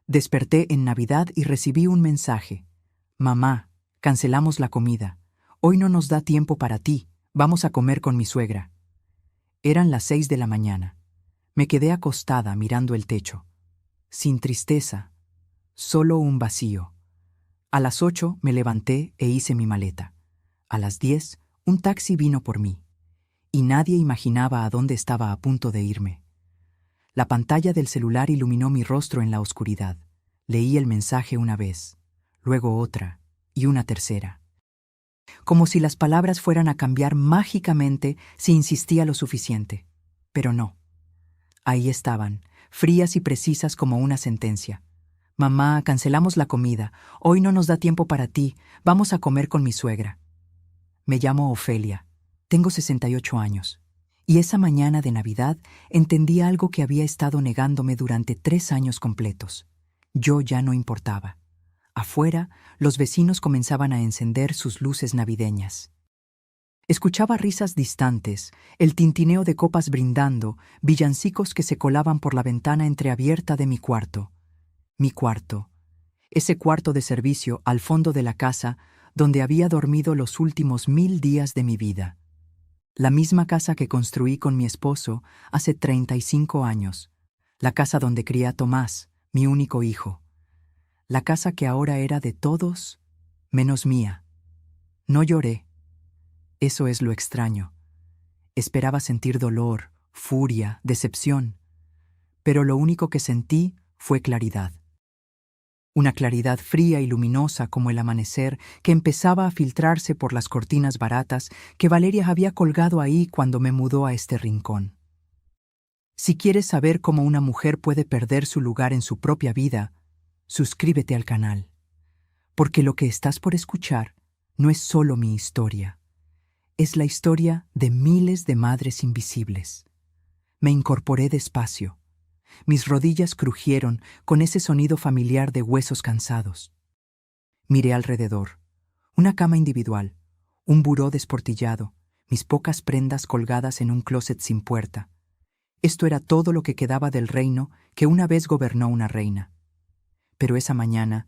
Desperté en Navidad y recibí un mensaje. Mamá, cancelamos la comida. Hoy no nos da tiempo para ti. Vamos a comer con mi suegra. Eran las 6 de la mañana. Me quedé acostada mirando el techo. Sin tristeza, solo un vacío. A las 8 me levanté e hice mi maleta. A las 10, un taxi vino por mí. Y nadie imaginaba a dónde estaba a punto de irme. La pantalla del celular iluminó mi rostro en la oscuridad. Leí el mensaje una vez, luego otra y una tercera. Como si las palabras fueran a cambiar mágicamente si insistía lo suficiente. Pero no. Ahí estaban, frías y precisas como una sentencia. Mamá, cancelamos la comida. Hoy no nos da tiempo para ti. Vamos a comer con mi suegra. Me llamo Ofelia. Tengo 68 años. Y esa mañana de Navidad entendí algo que había estado negándome durante 3 años completos. Yo ya no importaba. Afuera, los vecinos comenzaban a encender sus luces navideñas. Escuchaba risas distantes, el tintineo de copas brindando, villancicos que se colaban por la ventana entreabierta de mi cuarto. Mi cuarto. Ese cuarto de servicio al fondo de la casa donde había dormido los últimos 1000 días de mi vida. La misma casa que construí con mi esposo hace 35 años. La casa donde crié a Tomás, mi único hijo. La casa que ahora era de todos, menos mía. No lloré. Eso es lo extraño. Esperaba sentir dolor, furia, decepción. Pero lo único que sentí fue claridad. Una claridad fría y luminosa como el amanecer que empezaba a filtrarse por las cortinas baratas que Valeria había colgado ahí cuando me mudó a este rincón. Si quieres saber cómo una mujer puede perder su lugar en su propia vida, suscríbete al canal. Porque lo que estás por escuchar no es solo mi historia. Es la historia de miles de madres invisibles. Me incorporé despacio. Mis rodillas crujieron con ese sonido familiar de huesos cansados. Miré alrededor. Una cama individual, un buró desportillado, mis pocas prendas colgadas en un closet sin puerta. Esto era todo lo que quedaba del reino que una vez gobernó una reina. Pero esa mañana,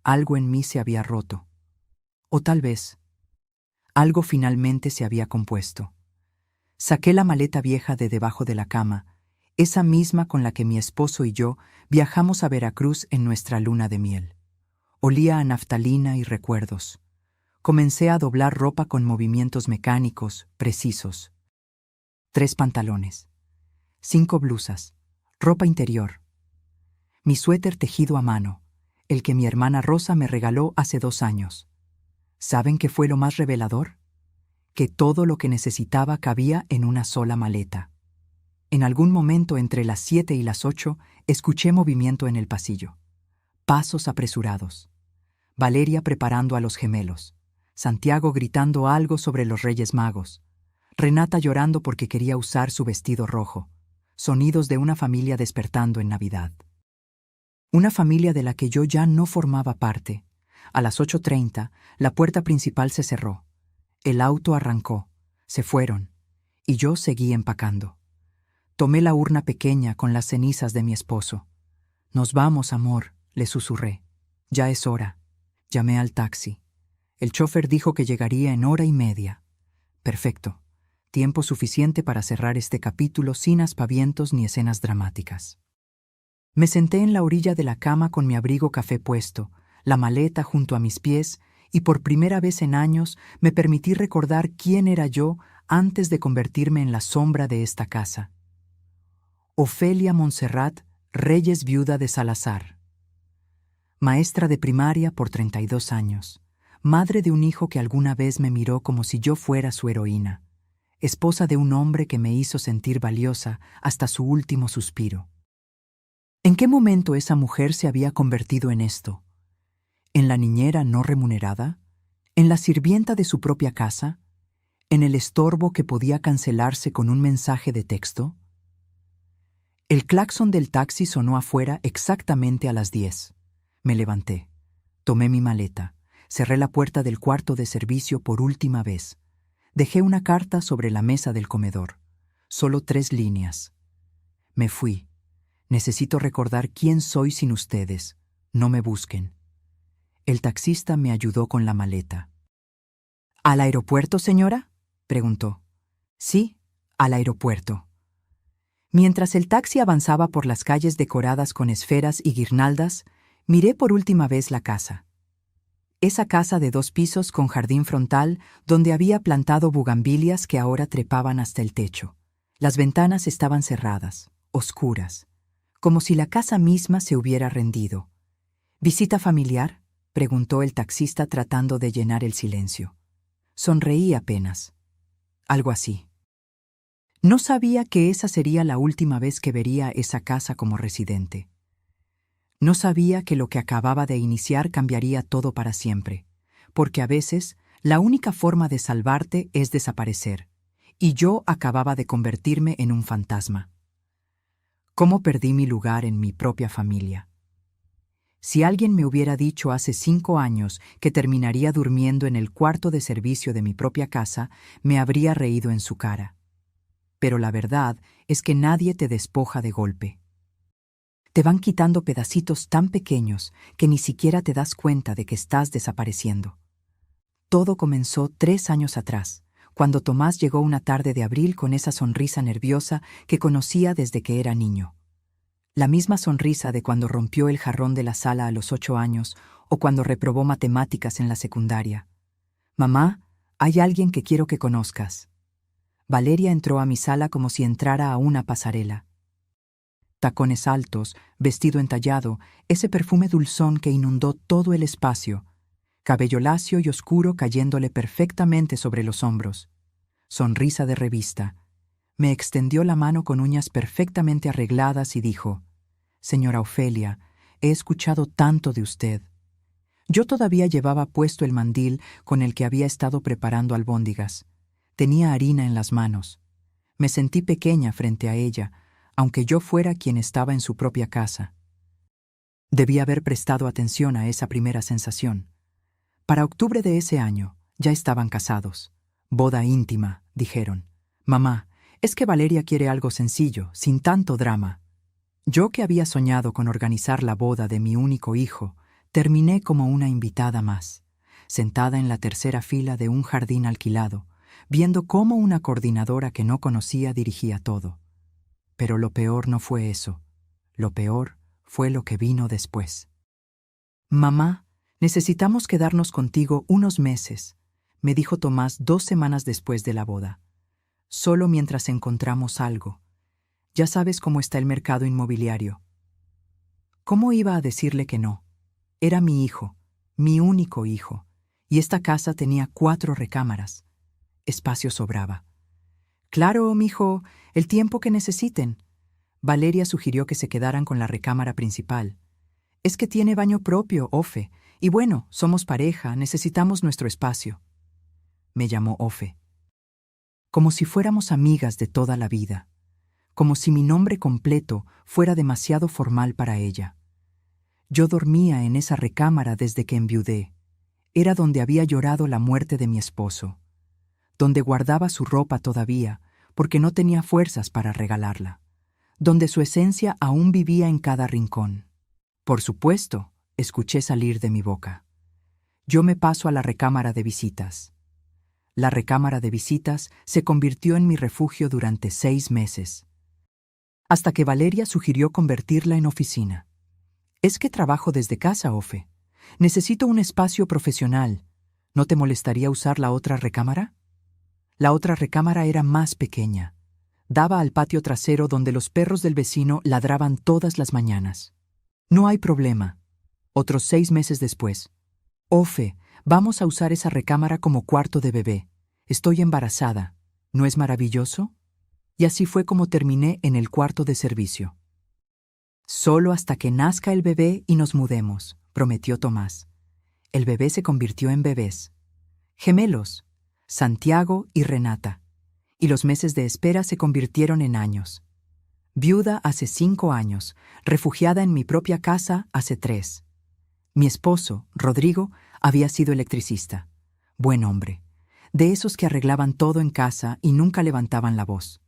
algo en mí se había roto. O tal vez, algo finalmente se había compuesto. Saqué la maleta vieja de debajo de la cama, esa misma con la que mi esposo y yo viajamos a Veracruz en nuestra luna de miel. Olía a naftalina y recuerdos. Comencé a doblar ropa con movimientos mecánicos, precisos. 3 pantalones, 5 blusas, ropa interior. Mi suéter tejido a mano, el que mi hermana Rosa me regaló hace 2 años. ¿Saben qué fue lo más revelador? Que todo lo que necesitaba cabía en una sola maleta. En algún momento entre las 7 y las 8 escuché movimiento en el pasillo. Pasos apresurados. Valeria preparando a los gemelos. Santiago gritando algo sobre los Reyes Magos. Renata llorando porque quería usar su vestido rojo. Sonidos de una familia despertando en Navidad. Una familia de la que yo ya no formaba parte. A las 8:30, la puerta principal se cerró. El auto arrancó. Se fueron. Y yo seguí empacando. Tomé la urna pequeña con las cenizas de mi esposo. «Nos vamos, amor», le susurré. «Ya es hora». Llamé al taxi. El chofer dijo que llegaría en 1:30. Perfecto. Tiempo suficiente para cerrar este capítulo sin aspavientos ni escenas dramáticas. Me senté en la orilla de la cama con mi abrigo café puesto, la maleta junto a mis pies, y por primera vez en años me permití recordar quién era yo antes de convertirme en la sombra de esta casa. Ofelia Montserrat Reyes, viuda de Salazar. Maestra de primaria por 32 años. Madre de un hijo que alguna vez me miró como si yo fuera su heroína. Esposa de un hombre que me hizo sentir valiosa hasta su último suspiro. ¿En qué momento esa mujer se había convertido en esto? ¿En la niñera no remunerada? ¿En la sirvienta de su propia casa? ¿En el estorbo que podía cancelarse con un mensaje de texto? El claxon del taxi sonó afuera exactamente a las 10. Me levanté. Tomé mi maleta. Cerré la puerta del cuarto de servicio por última vez. Dejé una carta sobre la mesa del comedor. Solo 3 líneas. Me fui. Necesito recordar quién soy sin ustedes. No me busquen. El taxista me ayudó con la maleta. ¿Al aeropuerto, señora?, preguntó. Sí, al aeropuerto. Mientras el taxi avanzaba por las calles decoradas con esferas y guirnaldas, miré por última vez la casa. Esa casa de 2 pisos con jardín frontal donde había plantado bugambilias que ahora trepaban hasta el techo. Las ventanas estaban cerradas, oscuras, como si la casa misma se hubiera rendido. ¿Visita familiar?, preguntó el taxista tratando de llenar el silencio. Sonreí apenas. Algo así. No sabía que esa sería la última vez que vería esa casa como residente. No sabía que lo que acababa de iniciar cambiaría todo para siempre, porque a veces la única forma de salvarte es desaparecer, y yo acababa de convertirme en un fantasma. ¿Cómo perdí mi lugar en mi propia familia? Si alguien me hubiera dicho hace 5 años que terminaría durmiendo en el cuarto de servicio de mi propia casa, me habría reído en su cara. Pero la verdad es que nadie te despoja de golpe. Te van quitando pedacitos tan pequeños que ni siquiera te das cuenta de que estás desapareciendo. Todo comenzó 3 años atrás, cuando Tomás llegó una tarde de abril con esa sonrisa nerviosa que conocía desde que era niño. La misma sonrisa de cuando rompió el jarrón de la sala a los 8 años o cuando reprobó matemáticas en la secundaria. «Mamá, hay alguien que quiero que conozcas». Valeria entró a mi sala como si entrara a una pasarela. Tacones altos, vestido entallado, ese perfume dulzón que inundó todo el espacio, cabello lacio y oscuro cayéndole perfectamente sobre los hombros. Sonrisa de revista. Me extendió la mano con uñas perfectamente arregladas y dijo: «Señora Ofelia, he escuchado tanto de usted». Yo todavía llevaba puesto el mandil con el que había estado preparando albóndigas. Tenía harina en las manos. Me sentí pequeña frente a ella, aunque yo fuera quien estaba en su propia casa. Debí haber prestado atención a esa primera sensación. Para octubre de ese año, ya estaban casados. «Boda íntima», dijeron. «Mamá, es que Valeria quiere algo sencillo, sin tanto drama». Yo, que había soñado con organizar la boda de mi único hijo, terminé como una invitada más, sentada en la tercera fila de un jardín alquilado, viendo cómo una coordinadora que no conocía dirigía todo. Pero lo peor no fue eso. Lo peor fue lo que vino después. «Mamá, necesitamos quedarnos contigo unos meses», me dijo Tomás 2 semanas después de la boda. «Solo mientras encontramos algo. Ya sabes cómo está el mercado inmobiliario». ¿Cómo iba a decirle que no? Era mi hijo, mi único hijo, y esta casa tenía 4 recámaras. Espacio sobraba. «Claro, mijo, el tiempo que necesiten». Valeria sugirió que se quedaran con la recámara principal. «Es que tiene baño propio, Ofe, y bueno, somos pareja, necesitamos nuestro espacio». Me llamó Ofe. Como si fuéramos amigas de toda la vida. Como si mi nombre completo fuera demasiado formal para ella. Yo dormía en esa recámara desde que enviudé. Era donde había llorado la muerte de mi esposo. Donde guardaba su ropa todavía, porque no tenía fuerzas para regalarla. Donde su esencia aún vivía en cada rincón. «Por supuesto», escuché salir de mi boca. «Yo me paso a la recámara de visitas». La recámara de visitas se convirtió en mi refugio durante 6 meses. Hasta que Valeria sugirió convertirla en oficina. «Es que trabajo desde casa, Ofe. Necesito un espacio profesional. ¿No te molestaría usar la otra recámara?» La otra recámara era más pequeña. Daba al patio trasero donde los perros del vecino ladraban todas las mañanas. «No hay problema». Otros 6 meses después. «Ofe, vamos a usar esa recámara como cuarto de bebé. Estoy embarazada. ¿No es maravilloso?» Y así fue como terminé en el cuarto de servicio. «Solo hasta que nazca el bebé y nos mudemos», prometió Tomás. El bebé se convirtió en bebés. Gemelos, Santiago y Renata. Y los meses de espera se convirtieron en años. Viuda hace 5 años, refugiada en mi propia casa hace 3. Mi esposo, Rodrigo, había sido electricista. Buen hombre. De esos que arreglaban todo en casa y nunca levantaban la voz.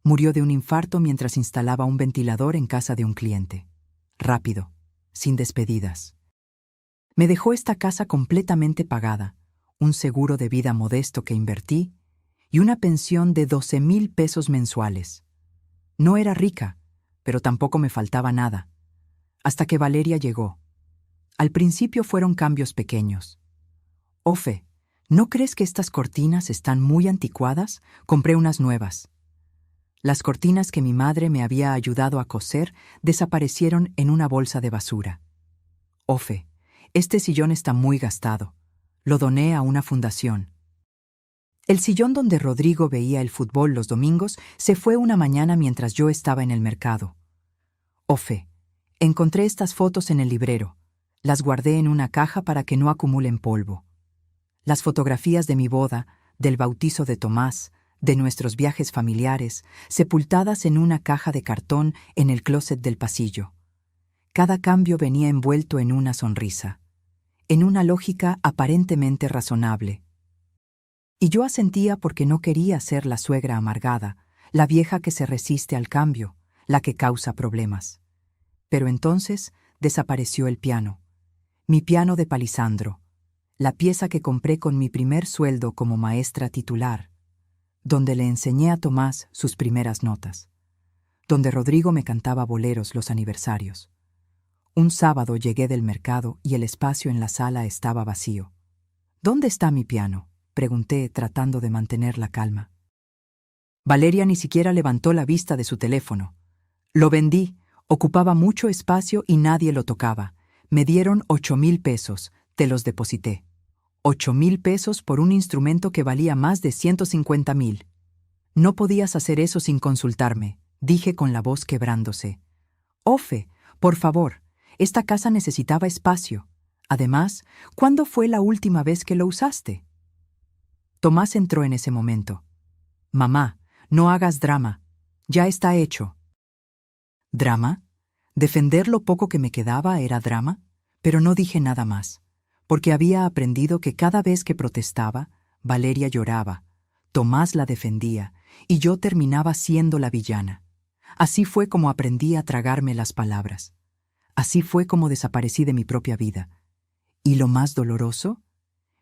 Murió de un infarto mientras instalaba un ventilador en casa de un cliente. Rápido, sin despedidas. Me dejó esta casa completamente pagada, un seguro de vida modesto que invertí y una pensión de 12,000 pesos mensuales. No era rica, pero tampoco me faltaba nada. Hasta que Valeria llegó. Al principio fueron cambios pequeños. Ofe, ¿no crees que estas cortinas están muy anticuadas? Compré unas nuevas. Las cortinas que mi madre me había ayudado a coser desaparecieron en una bolsa de basura. Ofe, este sillón está muy gastado. Lo doné a una fundación. El sillón donde Rodrigo veía el fútbol los domingos se fue una mañana mientras yo estaba en el mercado. Ofe, encontré estas fotos en el librero. Las guardé en una caja para que no acumulen polvo. Las fotografías de mi boda, del bautizo de Tomás, de nuestros viajes familiares, sepultadas en una caja de cartón en el closet del pasillo. Cada cambio venía envuelto en una sonrisa, en una lógica aparentemente razonable. Y yo asentía porque no quería ser la suegra amargada, la vieja que se resiste al cambio, la que causa problemas. Pero entonces desapareció el piano. Mi piano de Palisandro, la pieza que compré con mi primer sueldo como maestra titular, donde le enseñé a Tomás sus primeras notas, donde Rodrigo me cantaba boleros los aniversarios. Un sábado llegué del mercado y el espacio en la sala estaba vacío. ¿Dónde está mi piano?, pregunté, tratando de mantener la calma. Valeria ni siquiera levantó la vista de su teléfono. Lo vendí, ocupaba mucho espacio y nadie lo tocaba. Me dieron 8,000 pesos, te los deposité. 8,000 pesos por un instrumento que valía más de 150,000. No podías hacer eso sin consultarme, dije con la voz quebrándose. Ofe, por favor, esta casa necesitaba espacio. Además, ¿cuándo fue la última vez que lo usaste? Tomás entró en ese momento. Mamá, no hagas drama. Ya está hecho. ¿Drama? ¿Defender lo poco que me quedaba era drama? Pero no dije nada más, porque había aprendido que cada vez que protestaba, Valeria lloraba, Tomás la defendía, y yo terminaba siendo la villana. Así fue como aprendí a tragarme las palabras. Así fue como desaparecí de mi propia vida. Y lo más doloroso,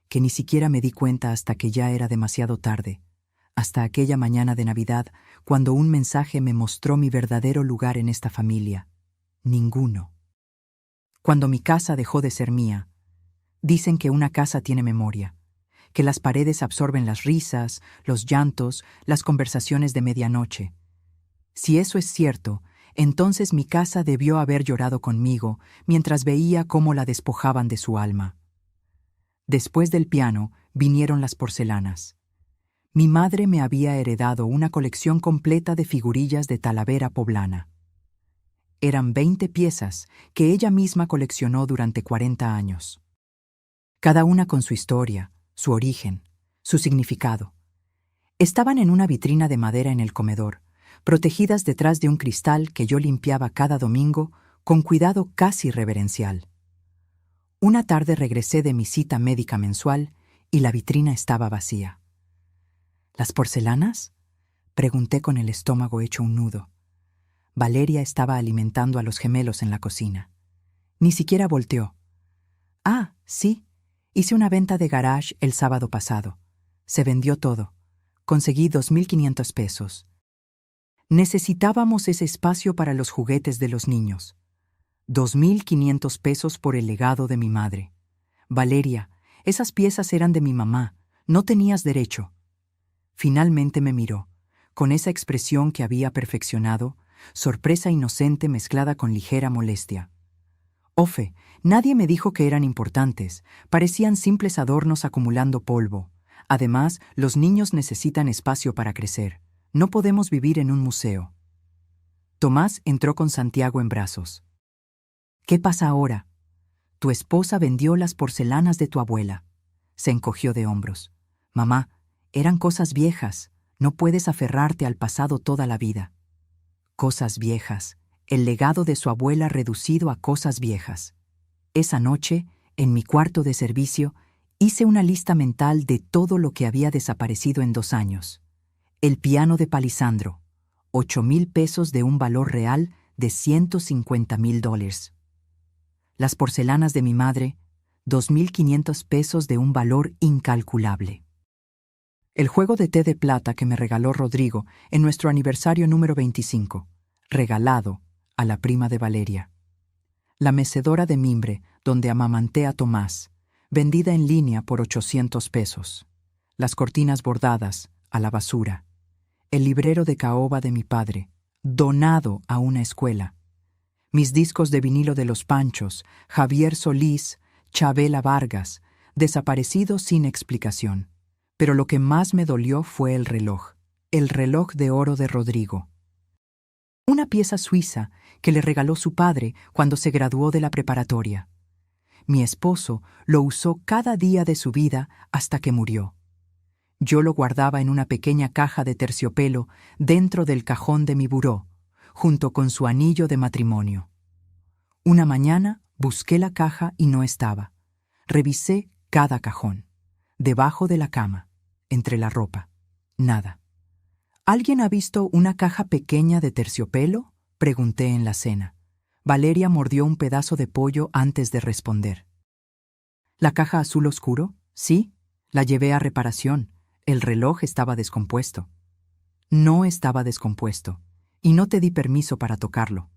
que ni siquiera me di cuenta hasta que ya era demasiado tarde, hasta aquella mañana de Navidad, cuando un mensaje me mostró mi verdadero lugar en esta familia. Ninguno. Cuando mi casa dejó de ser mía, dicen que una casa tiene memoria, que las paredes absorben las risas, los llantos, las conversaciones de medianoche. Si eso es cierto, entonces mi casa debió haber llorado conmigo mientras veía cómo la despojaban de su alma. Después del piano vinieron las porcelanas. Mi madre me había heredado una colección completa de figurillas de Talavera poblana. Eran 20 piezas que ella misma coleccionó durante 40 años. Cada una con su historia, su origen, su significado. Estaban en una vitrina de madera en el comedor, protegidas detrás de un cristal que yo limpiaba cada domingo con cuidado casi reverencial. Una tarde regresé de mi cita médica mensual y la vitrina estaba vacía. ¿Las porcelanas?, pregunté con el estómago hecho un nudo. Valeria estaba alimentando a los gemelos en la cocina. Ni siquiera volteó. Ah, sí, hice una venta de garage el sábado pasado. Se vendió todo. Conseguí 2,500 pesos. Necesitábamos ese espacio para los juguetes de los niños. 2,500 pesos por el legado de mi madre. Valeria, esas piezas eran de mi mamá. No tenías derecho. Finalmente me miró, con esa expresión que había perfeccionado, sorpresa inocente mezclada con ligera molestia. Ofe, nadie me dijo que eran importantes. Parecían simples adornos acumulando polvo. Además, los niños necesitan espacio para crecer. No podemos vivir en un museo. Tomás entró con Santiago en brazos. ¿Qué pasa ahora? Tu esposa vendió las porcelanas de tu abuela. Se encogió de hombros. Mamá, eran cosas viejas. No puedes aferrarte al pasado toda la vida. Cosas viejas. El legado de su abuela reducido a cosas viejas. Esa noche, en mi cuarto de servicio, hice una lista mental de todo lo que había desaparecido en 2 años. El piano de Palisandro, $8,000 pesos de un valor real de $150,000. Las porcelanas de mi madre, $2,500 pesos de un valor incalculable. El juego de té de plata que me regaló Rodrigo en nuestro aniversario número 25, regalado a la prima de Valeria. La mecedora de mimbre donde amamanté a Tomás, vendida en línea por $800 pesos. Las cortinas bordadas, a la basura. El librero de caoba de mi padre, donado a una escuela. Mis discos de vinilo de Los Panchos, Javier Solís, Chabela Vargas, desaparecidos sin explicación. Pero lo que más me dolió fue el reloj de oro de Rodrigo. Una pieza suiza que le regaló su padre cuando se graduó de la preparatoria. Mi esposo lo usó cada día de su vida hasta que murió. Yo lo guardaba en una pequeña caja de terciopelo dentro del cajón de mi buró, junto con su anillo de matrimonio. Una mañana busqué la caja y no estaba. Revisé cada cajón. Debajo de la cama, entre la ropa. Nada. ¿Alguien ha visto una caja pequeña de terciopelo?, pregunté en la cena. Valeria mordió un pedazo de pollo antes de responder. ¿La caja azul oscuro? Sí, la llevé a reparación. El reloj estaba descompuesto. No estaba descompuesto, y no te di permiso para tocarlo.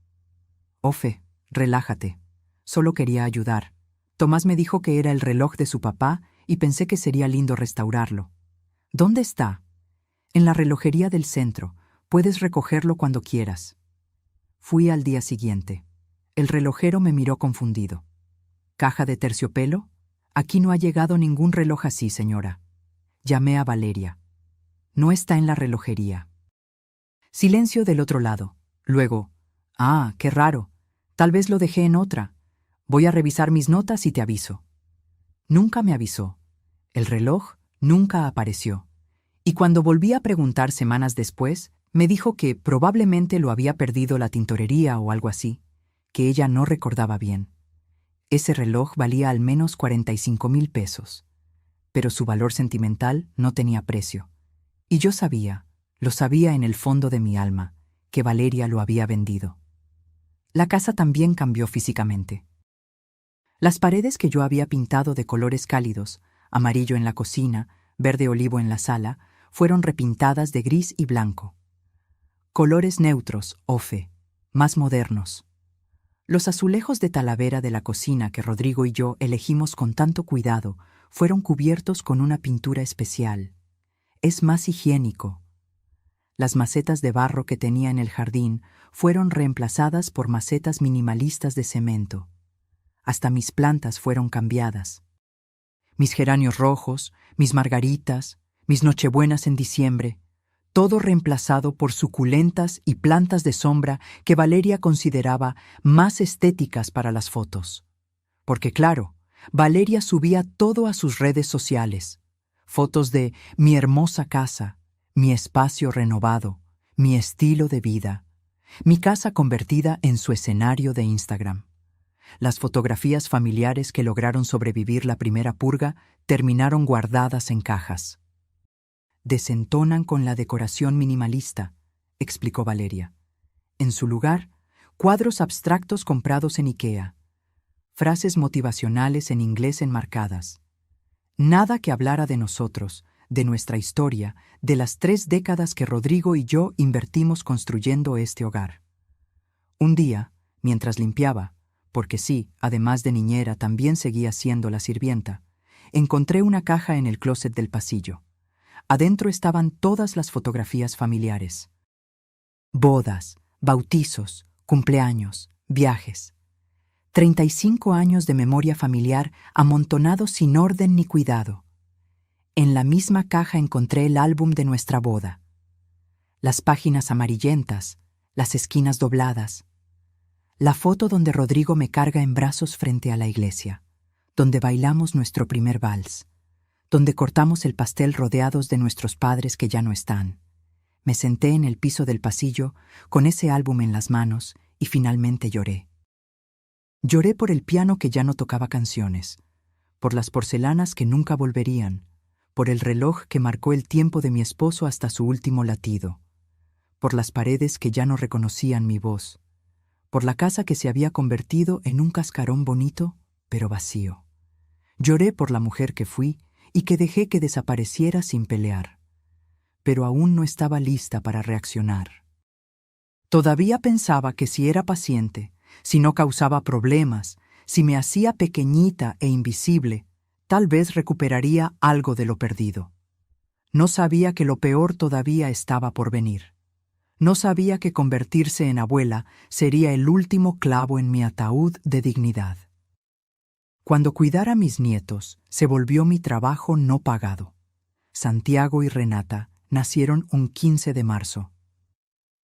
Ofe, relájate. Solo quería ayudar. Tomás me dijo que era el reloj de su papá y pensé que sería lindo restaurarlo. ¿Dónde está? En la relojería del centro. Puedes recogerlo cuando quieras. Fui al día siguiente. El relojero me miró confundido. ¿Caja de terciopelo? Aquí no ha llegado ningún reloj así, señora. Llamé a Valeria. No está en la relojería. Silencio del otro lado. Luego, qué raro. Tal vez lo dejé en otra. Voy a revisar mis notas y te aviso. Nunca me avisó. El reloj nunca apareció. Y cuando volví a preguntar semanas después, me dijo que probablemente lo había perdido la tintorería o algo así, que ella no recordaba bien. Ese reloj valía al menos $45,000 pesos, pero su valor sentimental no tenía precio. Y yo sabía, lo sabía en el fondo de mi alma, que Valeria lo había vendido. La casa también cambió físicamente. Las paredes que yo había pintado de colores cálidos, amarillo en la cocina, verde olivo en la sala, fueron repintadas de gris y blanco. Colores neutros, ofe, más modernos. Los azulejos de talavera de la cocina que Rodrigo y yo elegimos con tanto cuidado fueron cubiertos con una pintura especial. Es más higiénico. Las macetas de barro que tenía en el jardín fueron reemplazadas por macetas minimalistas de cemento. Hasta mis plantas fueron cambiadas. Mis geranios rojos, mis margaritas, mis nochebuenas en diciembre, todo reemplazado por suculentas y plantas de sombra que Valeria consideraba más estéticas para las fotos. Porque claro, Valeria subía todo a sus redes sociales. Fotos de mi hermosa casa, mi espacio renovado, mi estilo de vida, mi casa convertida en su escenario de Instagram. Las fotografías familiares que lograron sobrevivir la primera purga terminaron guardadas en cajas. Desentonan con la decoración minimalista, explicó Valeria. En su lugar, cuadros abstractos comprados en IKEA, frases motivacionales en inglés enmarcadas. Nada que hablara de nosotros, de nuestra historia, de las 3 décadas que Rodrigo y yo invertimos construyendo este hogar. Un día, mientras limpiaba, porque sí, además de niñera también seguía siendo la sirvienta, encontré una caja en el closet del pasillo. Adentro estaban todas las fotografías familiares. Bodas, bautizos, cumpleaños, viajes. 35 años de memoria familiar amontonados sin orden ni cuidado. En la misma caja encontré el álbum de nuestra boda. Las páginas amarillentas, las esquinas dobladas. La foto donde Rodrigo me carga en brazos frente a la iglesia, donde bailamos nuestro primer vals, donde cortamos el pastel rodeados de nuestros padres que ya no están. Me senté en el piso del pasillo con ese álbum en las manos y finalmente lloré. Lloré por el piano que ya no tocaba canciones, por las porcelanas que nunca volverían, por el reloj que marcó el tiempo de mi esposo hasta su último latido, por las paredes que ya no reconocían mi voz, por la casa que se había convertido en un cascarón bonito, pero vacío. Lloré por la mujer que fui y que dejé que desapareciera sin pelear, pero aún no estaba lista para reaccionar. Todavía pensaba que si era paciente, si no causaba problemas, si me hacía pequeñita e invisible, tal vez recuperaría algo de lo perdido. No sabía que lo peor todavía estaba por venir. No sabía que convertirse en abuela sería el último clavo en mi ataúd de dignidad. Cuando cuidar a mis nietos, se volvió mi trabajo no pagado. Santiago y Renata nacieron un 15 de marzo.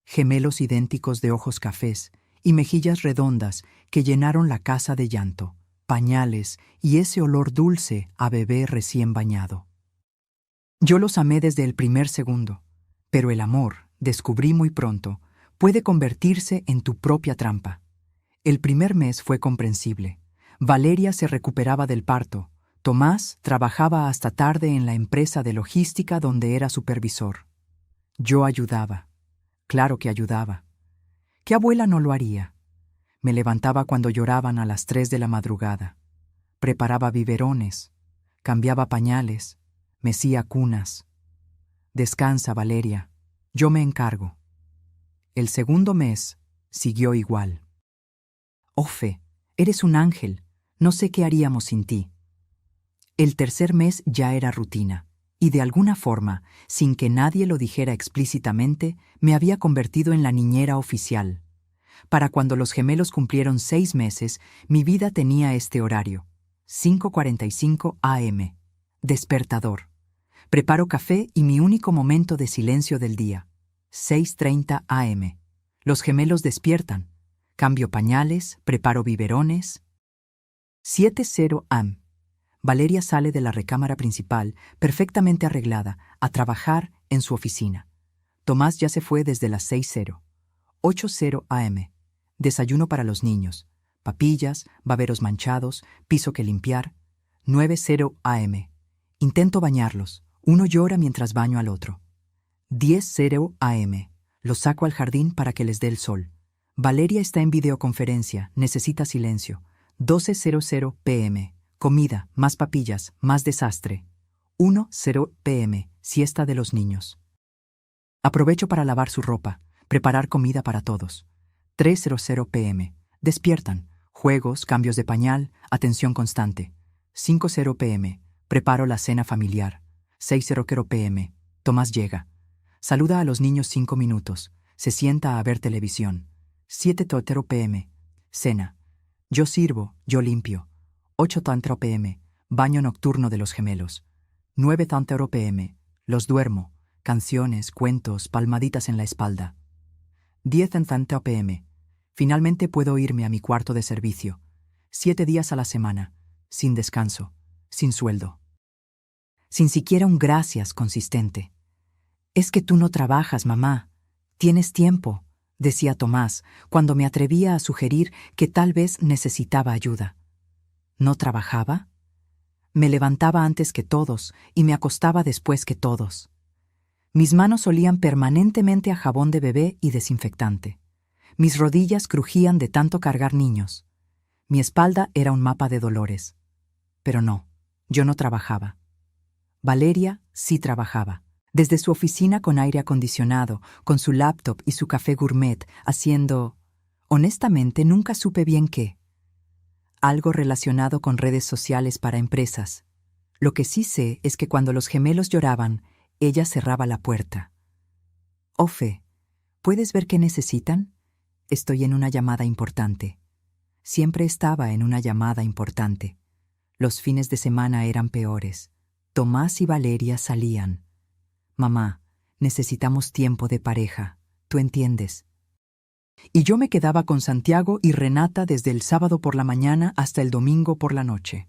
Gemelos idénticos de ojos cafés y mejillas redondas que llenaron la casa de llanto, pañales y ese olor dulce a bebé recién bañado. Yo los amé desde el primer segundo, pero el amor, descubrí muy pronto, puede convertirse en tu propia trampa. El primer mes fue comprensible. Valeria se recuperaba del parto. Tomás trabajaba hasta tarde en la empresa de logística donde era supervisor. Yo ayudaba. Claro que ayudaba. ¿Qué abuela no lo haría? Me levantaba cuando lloraban a las 3 de la madrugada. Preparaba biberones, cambiaba pañales, mecía cunas. Descansa, Valeria. Yo me encargo. El segundo mes siguió igual. Ofe, eres un ángel. No sé qué haríamos sin ti. El tercer mes ya era rutina, y de alguna forma, sin que nadie lo dijera explícitamente, me había convertido en la niñera oficial. Para cuando los gemelos cumplieron 6 meses, mi vida tenía este horario: 5:45 a.m. Despertador. Preparo café y mi único momento de silencio del día. 6:30 a.m. Los gemelos despiertan. Cambio pañales, preparo biberones. 7:0 a.m. Valeria sale de la recámara principal, perfectamente arreglada, a trabajar en su oficina. Tomás ya se fue desde las 6:00. 8:0 a.m. Desayuno para los niños. Papillas, baberos manchados, piso que limpiar. 9:0 a.m. Intento bañarlos. Uno llora mientras baño al otro. 10:0 a.m. Los saco al jardín para que les dé el sol. Valeria está en videoconferencia, necesita silencio. 12:00 p.m. Comida, más papillas, más desastre. 1:0 p.m. Siesta de los niños. Aprovecho para lavar su ropa, preparar comida para todos. 3:00 p.m. Despiertan. Juegos, cambios de pañal, atención constante. 5:0 p.m. Preparo la cena familiar. 6:00 p.m. Tomás llega. Saluda a los niños 5 minutos. Se sienta a ver televisión. 7:00 p.m. Cena. Yo sirvo, yo limpio. 8:00 p.m. Baño nocturno de los gemelos. 9:00 p.m. Los duermo. Canciones, cuentos, palmaditas en la espalda. 10:00 p.m. Finalmente puedo irme a mi cuarto de servicio. 7 días a la semana. Sin descanso. Sin sueldo. Sin siquiera un gracias consistente. Es que tú no trabajas, mamá. Tienes tiempo, decía Tomás, cuando me atrevía a sugerir que tal vez necesitaba ayuda. ¿No trabajaba? Me levantaba antes que todos y me acostaba después que todos. Mis manos olían permanentemente a jabón de bebé y desinfectante. Mis rodillas crujían de tanto cargar niños. Mi espalda era un mapa de dolores. Pero no, yo no trabajaba. Valeria sí trabajaba. Desde su oficina con aire acondicionado, con su laptop y su café gourmet, haciendo... Honestamente, nunca supe bien qué. Algo relacionado con redes sociales para empresas. Lo que sí sé es que cuando los gemelos lloraban, ella cerraba la puerta. Ofe, ¿puedes ver qué necesitan? Estoy en una llamada importante. Siempre estaba en una llamada importante. Los fines de semana eran peores. Tomás y Valeria salían. Mamá, necesitamos tiempo de pareja, ¿tú entiendes? Y yo me quedaba con Santiago y Renata desde el sábado por la mañana hasta el domingo por la noche.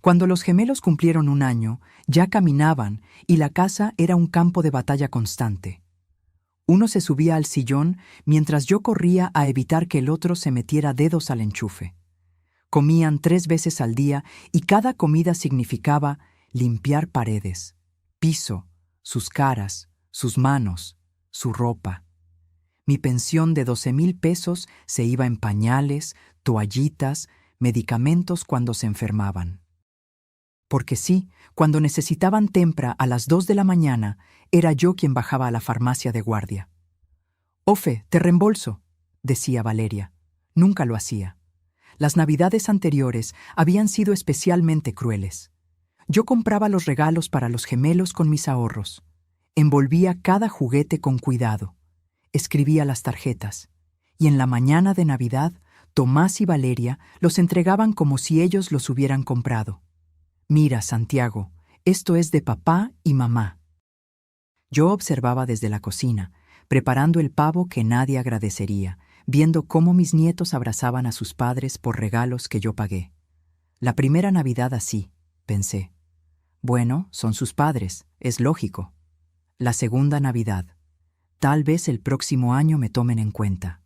Cuando los gemelos cumplieron 1 año, ya caminaban y la casa era un campo de batalla constante. Uno se subía al sillón mientras yo corría a evitar que el otro se metiera dedos al enchufe. Comían 3 veces al día y cada comida significaba limpiar paredes, piso, sus caras, sus manos, su ropa. Mi pensión de 12,000 pesos se iba en pañales, toallitas, medicamentos cuando se enfermaban. Porque sí, cuando necesitaban tempra a las 2 de la mañana, era yo quien bajaba a la farmacia de guardia. «Ofe, te reembolso», decía Valeria. Nunca lo hacía. Las navidades anteriores habían sido especialmente crueles. Yo compraba los regalos para los gemelos con mis ahorros. Envolvía cada juguete con cuidado. Escribía las tarjetas. Y en la mañana de Navidad, Tomás y Valeria los entregaban como si ellos los hubieran comprado. «Mira, Santiago, esto es de papá y mamá». Yo observaba desde la cocina, preparando el pavo que nadie agradecería, viendo cómo mis nietos abrazaban a sus padres por regalos que yo pagué. La primera Navidad así, pensé. Bueno, son sus padres, es lógico. La segunda Navidad. Tal vez el próximo año me tomen en cuenta.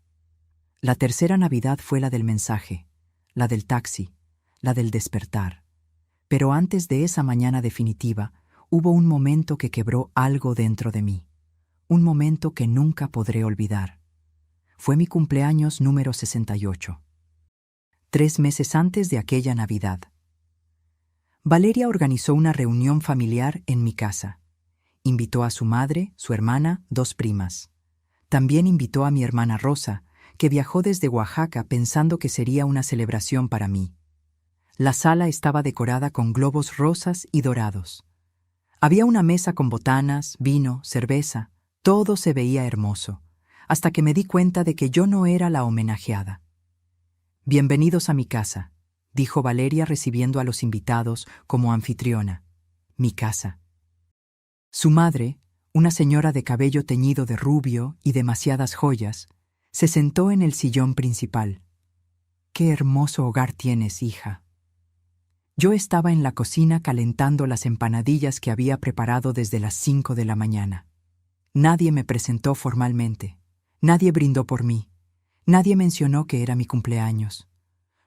La tercera Navidad fue la del mensaje, la del taxi, la del despertar. Pero antes de esa mañana definitiva, hubo un momento que quebró algo dentro de mí. Un momento que nunca podré olvidar. Fue mi cumpleaños número 68. 3 meses antes de aquella Navidad. Valeria organizó una reunión familiar en mi casa. Invitó a su madre, su hermana, 2 primas. También invitó a mi hermana Rosa, que viajó desde Oaxaca pensando que sería una celebración para mí. La sala estaba decorada con globos rosas y dorados. Había una mesa con botanas, vino, cerveza. Todo se veía hermoso, hasta que me di cuenta de que yo no era la homenajeada. «Bienvenidos a mi casa», dijo Valeria recibiendo a los invitados como anfitriona. Mi casa. Su madre, una señora de cabello teñido de rubio y demasiadas joyas, se sentó en el sillón principal. «Qué hermoso hogar tienes, hija». Yo estaba en la cocina calentando las empanadillas que había preparado desde las 5 de la mañana. Nadie me presentó formalmente. Nadie brindó por mí. Nadie mencionó que era mi cumpleaños.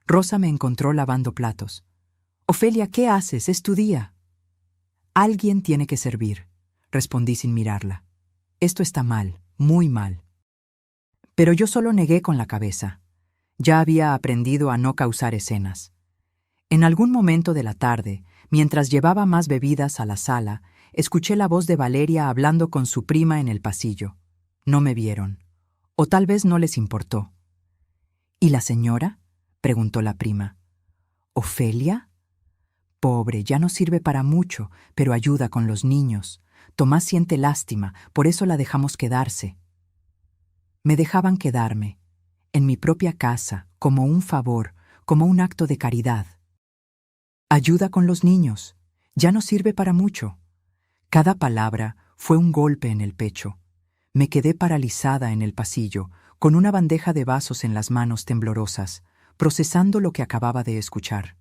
Rosa me encontró lavando platos. «Ofelia, ¿qué haces? Es tu día». «Alguien tiene que servir», respondí sin mirarla. «Esto está mal, muy mal». Pero yo solo negué con la cabeza. Ya había aprendido a no causar escenas. En algún momento de la tarde, mientras llevaba más bebidas a la sala, escuché la voz de Valeria hablando con su prima en el pasillo. No me vieron. O tal vez no les importó. «¿Y la señora?», preguntó la prima. «¿Ofelia? Pobre, ya no sirve para mucho, pero ayuda con los niños. Tomás siente lástima, por eso la dejamos quedarse». Me dejaban quedarme, en mi propia casa, como un favor, como un acto de caridad. Ayuda con los niños, ya no sirve para mucho. Cada palabra fue un golpe en el pecho. Me quedé paralizada en el pasillo, con una bandeja de vasos en las manos temblorosas, procesando lo que acababa de escuchar.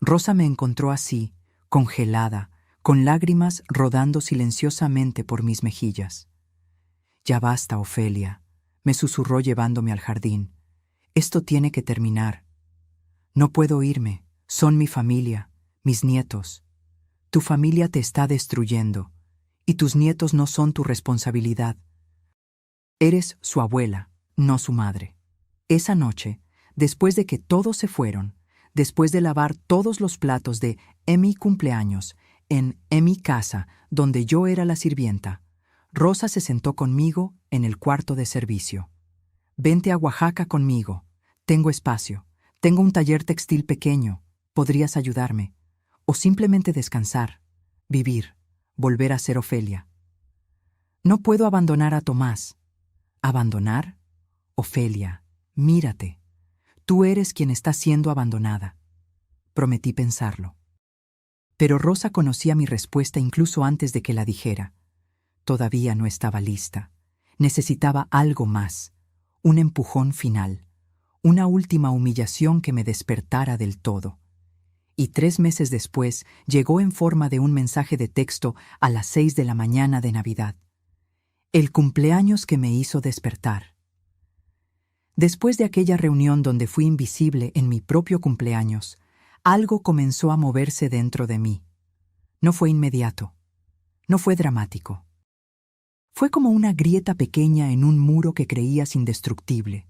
Rosa me encontró así, congelada, con lágrimas rodando silenciosamente por mis mejillas. «Ya basta, Ofelia», me susurró llevándome al jardín. «Esto tiene que terminar. No puedo irme, son mi familia, mis nietos. Tu familia te está destruyendo, y tus nietos no son tu responsabilidad. Eres su abuela, no su madre». Esa noche, después de que todos se fueron, después de lavar todos los platos de mi cumpleaños en mi casa, donde yo era la sirvienta, Rosa se sentó conmigo en el cuarto de servicio. «Vente a Oaxaca conmigo. Tengo espacio. Tengo un taller textil pequeño. Podrías ayudarme. O simplemente descansar, vivir, volver a ser Ofelia». «No puedo abandonar a Tomás». «¿Abandonar? Ofelia, mírate. Tú eres quien está siendo abandonada». Prometí pensarlo. Pero Rosa conocía mi respuesta incluso antes de que la dijera. Todavía no estaba lista. Necesitaba algo más, un empujón final, una última humillación que me despertara del todo. Y 3 meses después llegó en forma de un mensaje de texto a las 6 de la mañana de Navidad. El cumpleaños que me hizo despertar. Después de aquella reunión donde fui invisible en mi propio cumpleaños, algo comenzó a moverse dentro de mí. No fue inmediato. No fue dramático. Fue como una grieta pequeña en un muro que creías indestructible,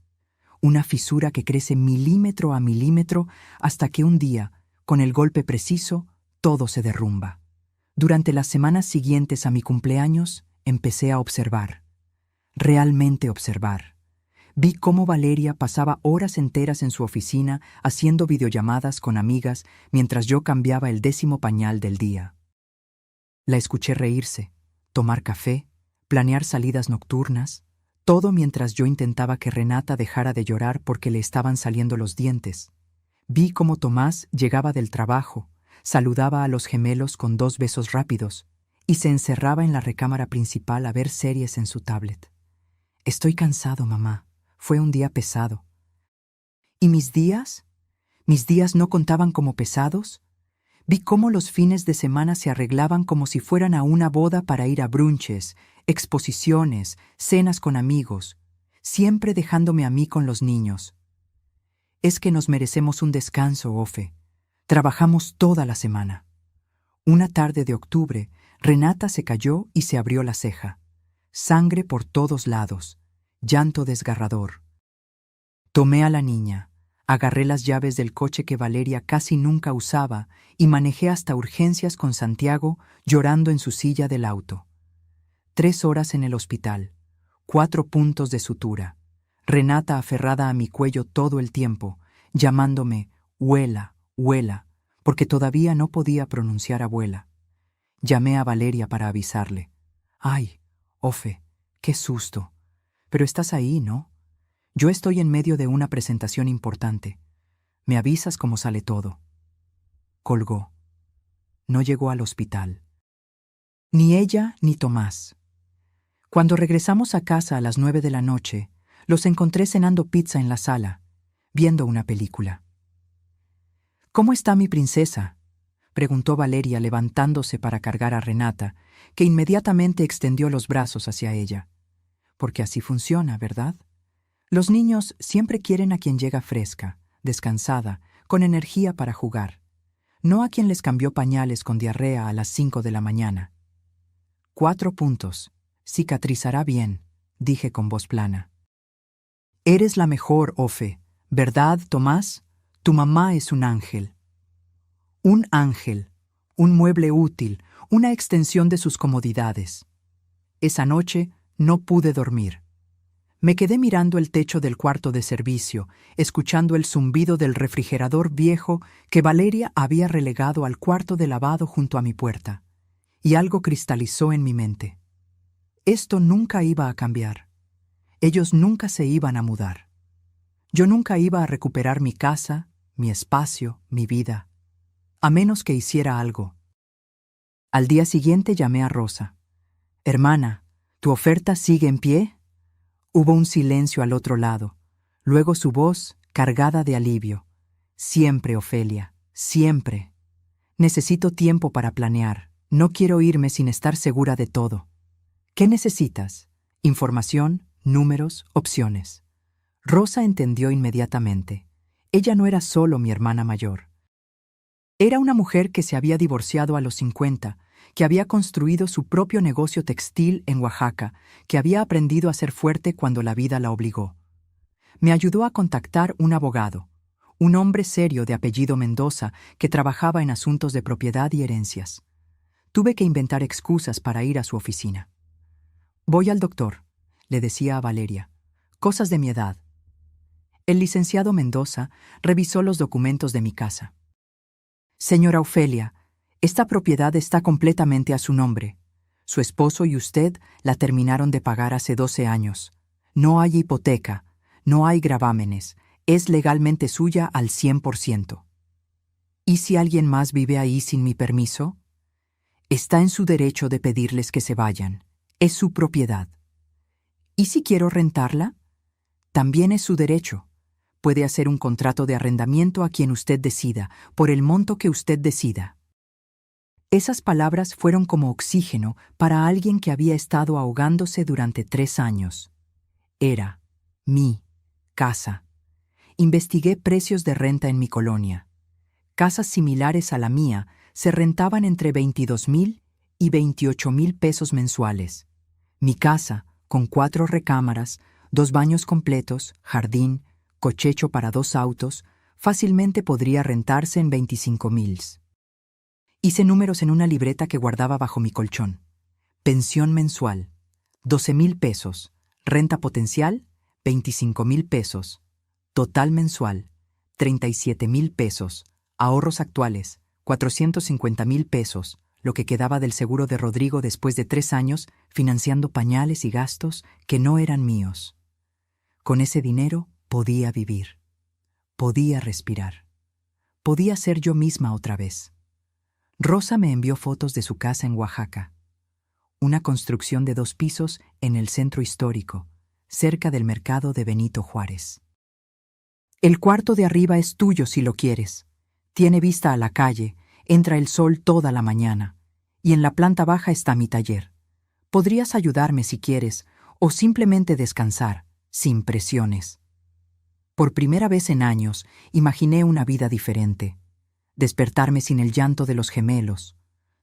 una fisura que crece milímetro a milímetro hasta que un día, con el golpe preciso, todo se derrumba. Durante las semanas siguientes a mi cumpleaños, empecé a observar, realmente observar. Vi cómo Valeria pasaba horas enteras en su oficina haciendo videollamadas con amigas mientras yo cambiaba el 10º pañal del día. La escuché reírse, tomar café, planear salidas nocturnas, todo mientras yo intentaba que Renata dejara de llorar porque le estaban saliendo los dientes. Vi cómo Tomás llegaba del trabajo, saludaba a los gemelos con 2 besos rápidos y se encerraba en la recámara principal a ver series en su tablet. Estoy cansado, mamá. Fue un día pesado. ¿Y mis días? ¿Mis días no contaban como pesados? Vi cómo los fines de semana se arreglaban como si fueran a una boda para ir a brunches, exposiciones, cenas con amigos, siempre dejándome a mí con los niños. Es que nos merecemos un descanso, Ofe. Trabajamos toda la semana. Una tarde de octubre, Renata se cayó y se abrió la ceja. Sangre por todos lados, llanto desgarrador. Tomé a la niña, agarré las llaves del coche que Valeria casi nunca usaba y manejé hasta Urgencias con Santiago llorando en su silla del auto. 3 horas en el hospital, 4 puntos de sutura. Renata aferrada a mi cuello todo el tiempo, llamándome abuela, abuela, porque todavía no podía pronunciar abuela. Llamé a Valeria para avisarle. Ay, Ofe, qué susto. Pero estás ahí, ¿no? Yo estoy en medio de una presentación importante. Me avisas cómo sale todo. Colgó. No llegó al hospital. Ni ella ni Tomás. Cuando regresamos a casa a las 9 de la noche, los encontré cenando pizza en la sala, viendo una película. ¿Cómo está mi princesa?, preguntó Valeria levantándose para cargar a Renata, que inmediatamente extendió los brazos hacia ella. Porque así funciona, ¿verdad? Los niños siempre quieren a quien llega fresca, descansada, con energía para jugar, no a quien les cambió pañales con diarrea a las 5 de la mañana. 4 puntos. Cicatrizará bien, dije con voz plana. Eres la mejor, Ofe, ¿verdad, Tomás? Tu mamá es un ángel. Un ángel, un mueble útil, una extensión de sus comodidades. Esa noche no pude dormir. Me quedé mirando el techo del cuarto de servicio, escuchando el zumbido del refrigerador viejo que Valeria había relegado al cuarto de lavado junto a mi puerta, y algo cristalizó en mi mente. Esto nunca iba a cambiar. Ellos nunca se iban a mudar. Yo nunca iba a recuperar mi casa, mi espacio, mi vida, a menos que hiciera algo. Al día siguiente llamé a Rosa. Hermana, ¿tu oferta sigue en pie? Hubo un silencio al otro lado. Luego su voz, cargada de alivio. Siempre, Ofelia, siempre. Necesito tiempo para planear. No quiero irme sin estar segura de todo. ¿Qué necesitas? Información, números, opciones. Rosa entendió inmediatamente. Ella no era solo mi hermana mayor. Era una mujer que se había divorciado a los 50, que había construido su propio negocio textil en Oaxaca, que había aprendido a ser fuerte cuando la vida la obligó. Me ayudó a contactar un abogado, un hombre serio de apellido Mendoza que trabajaba en asuntos de propiedad y herencias. Tuve que inventar excusas para ir a su oficina. Voy al doctor, le decía a Valeria. Cosas de mi edad. El licenciado Mendoza revisó los documentos de mi casa. Señora Ofelia, esta propiedad está completamente a su nombre. Su esposo y usted la terminaron de pagar hace 12 años. No hay hipoteca, no hay gravámenes, es legalmente suya al 100%. ¿Y si alguien más vive ahí sin mi permiso? Está en su derecho de pedirles que se vayan. Es su propiedad. ¿Y si quiero rentarla? También es su derecho. Puede hacer un contrato de arrendamiento a quien usted decida, por el monto que usted decida. Esas palabras fueron como oxígeno para alguien que había estado ahogándose durante 3 años. Era mi casa. Investigué precios de renta en mi colonia. Casas similares a la mía se rentaban entre 22,000 y 28,000 pesos mensuales. Mi casa, con 4 recámaras, 2 baños completos, jardín, cochecho para 2 autos, fácilmente podría rentarse en 25,000. Hice números en una libreta que guardaba bajo mi colchón. Pensión mensual, 12,000 pesos. Renta potencial, 25,000 pesos. Total mensual, 37,000 pesos. Ahorros actuales, 450,000 pesos, lo que quedaba del seguro de Rodrigo después de 3 años financiando pañales y gastos que no eran míos. Con ese dinero podía vivir, podía respirar, podía ser yo misma otra vez. Rosa me envió fotos de su casa en Oaxaca, una construcción de 2 pisos en el centro histórico, cerca del mercado de Benito Juárez. El cuarto de arriba es tuyo si lo quieres. Tiene vista a la calle, entra el sol toda la mañana, y en la planta baja está mi taller. Podrías ayudarme si quieres, o simplemente descansar, sin presiones. Por primera vez en años, imaginé una vida diferente. Despertarme sin el llanto de los gemelos,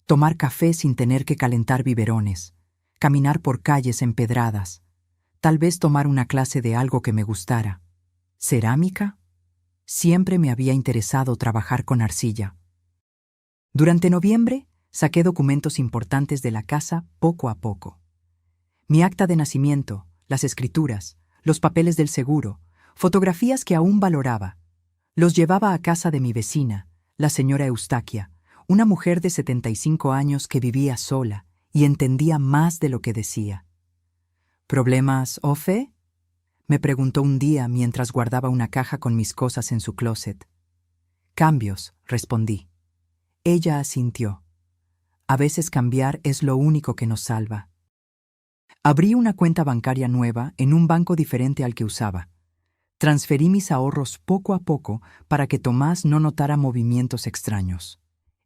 tomar café sin tener que calentar biberones, caminar por calles empedradas, tal vez tomar una clase de algo que me gustara. ¿Cerámica? Siempre me había interesado trabajar con arcilla. Durante noviembre, saqué documentos importantes de la casa poco a poco. Mi acta de nacimiento, las escrituras, los papeles del seguro, fotografías que aún valoraba. Los llevaba a casa de mi vecina, la señora Eustaquia, una mujer de 75 años que vivía sola y entendía más de lo que decía. ¿Problemas, Ofe? Me preguntó un día mientras guardaba una caja con mis cosas en su closet. Cambios, respondí. Ella asintió. A veces cambiar es lo único que nos salva. Abrí una cuenta bancaria nueva en un banco diferente al que usaba. Transferí mis ahorros poco a poco para que Tomás no notara movimientos extraños.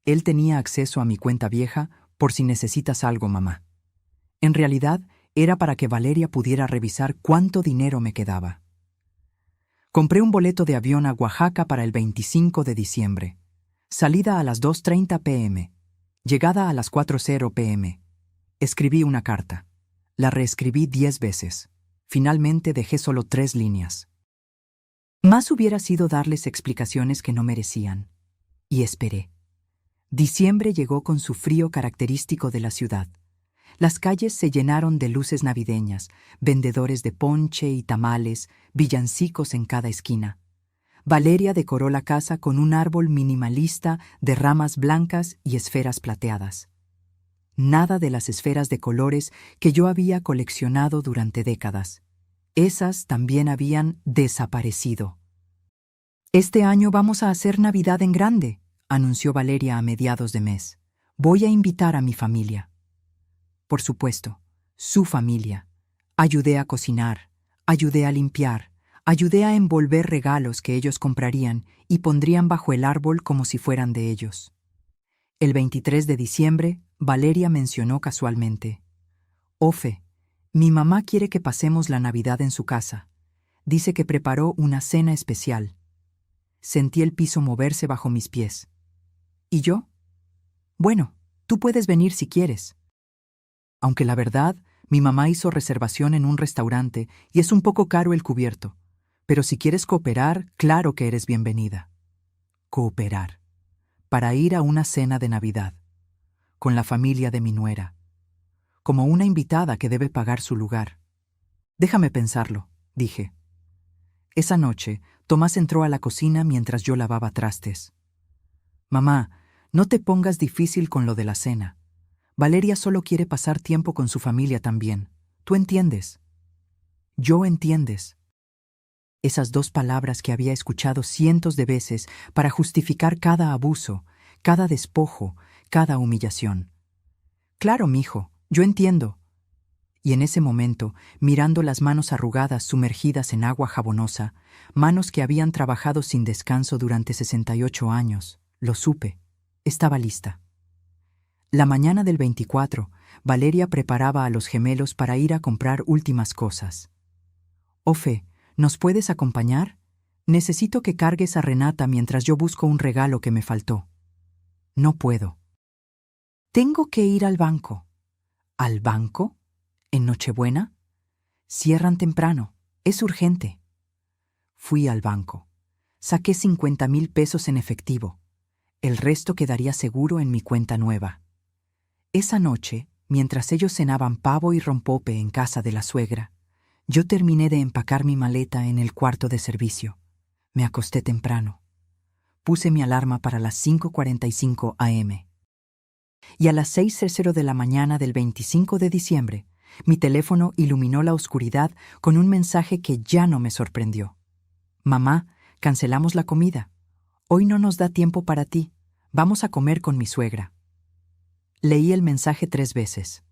Él tenía acceso a mi cuenta vieja por si necesitas algo, mamá. En realidad, era para que Valeria pudiera revisar cuánto dinero me quedaba. Compré un boleto de avión a Oaxaca para el 25 de diciembre. Salida a las 2:30 p.m. Llegada a las 4:00 p.m. Escribí una carta. La reescribí 10 veces. Finalmente dejé solo 3 líneas. Más hubiera sido darles explicaciones que no merecían. Y esperé. Diciembre llegó con su frío característico de la ciudad. Las calles se llenaron de luces navideñas, vendedores de ponche y tamales, villancicos en cada esquina. Valeria decoró la casa con un árbol minimalista de ramas blancas y esferas plateadas. Nada de las esferas de colores que yo había coleccionado durante décadas. Esas también habían desaparecido. «Este año vamos a hacer Navidad en grande», anunció Valeria a mediados de mes. «Voy a invitar a mi familia». Por supuesto, su familia. Ayudé a cocinar, ayudé a limpiar, ayudé a envolver regalos que ellos comprarían y pondrían bajo el árbol como si fueran de ellos. El 23 de diciembre, Valeria mencionó casualmente: «Ofe, mi mamá quiere que pasemos la Navidad en su casa. Dice que preparó una cena especial». Sentí el piso moverse bajo mis pies. ¿Y yo? Bueno, tú puedes venir si quieres. Aunque la verdad, mi mamá hizo reservación en un restaurante y es un poco caro el cubierto. Pero si quieres cooperar, claro que eres bienvenida. Cooperar. Para ir a una cena de Navidad. Con la familia de mi nuera. Como una invitada que debe pagar su lugar. Déjame pensarlo, dije. Esa noche, Tomás entró a la cocina mientras yo lavaba trastes. «Mamá, no te pongas difícil con lo de la cena. Valeria solo quiere pasar tiempo con su familia también. ¿Tú entiendes?» «Yo entiendes». Esas 2 palabras que había escuchado cientos de veces para justificar cada abuso, cada despojo, cada humillación. «Claro, mijo, yo entiendo». Y en ese momento, mirando las manos arrugadas sumergidas en agua jabonosa, manos que habían trabajado sin descanso durante 68 años, lo supe. Estaba lista. La mañana del 24, Valeria preparaba a los gemelos para ir a comprar últimas cosas. «Ofe, ¿nos puedes acompañar? Necesito que cargues a Renata mientras yo busco un regalo que me faltó». «No puedo». «Tengo que ir al banco». «¿Al banco?». ¿En Nochebuena? Cierran temprano. Es urgente. Fui al banco. Saqué 50,000 pesos en efectivo. El resto quedaría seguro en mi cuenta nueva. Esa noche, mientras ellos cenaban pavo y rompope en casa de la suegra, yo terminé de empacar mi maleta en el cuarto de servicio. Me acosté temprano. Puse mi alarma para las 5:45 a.m. Y a las 6:00 de la mañana del 25 de diciembre, mi teléfono iluminó la oscuridad con un mensaje que ya no me sorprendió. Mamá, cancelamos la comida. Hoy no nos da tiempo para ti. Vamos a comer con mi suegra. Leí el mensaje 3 veces.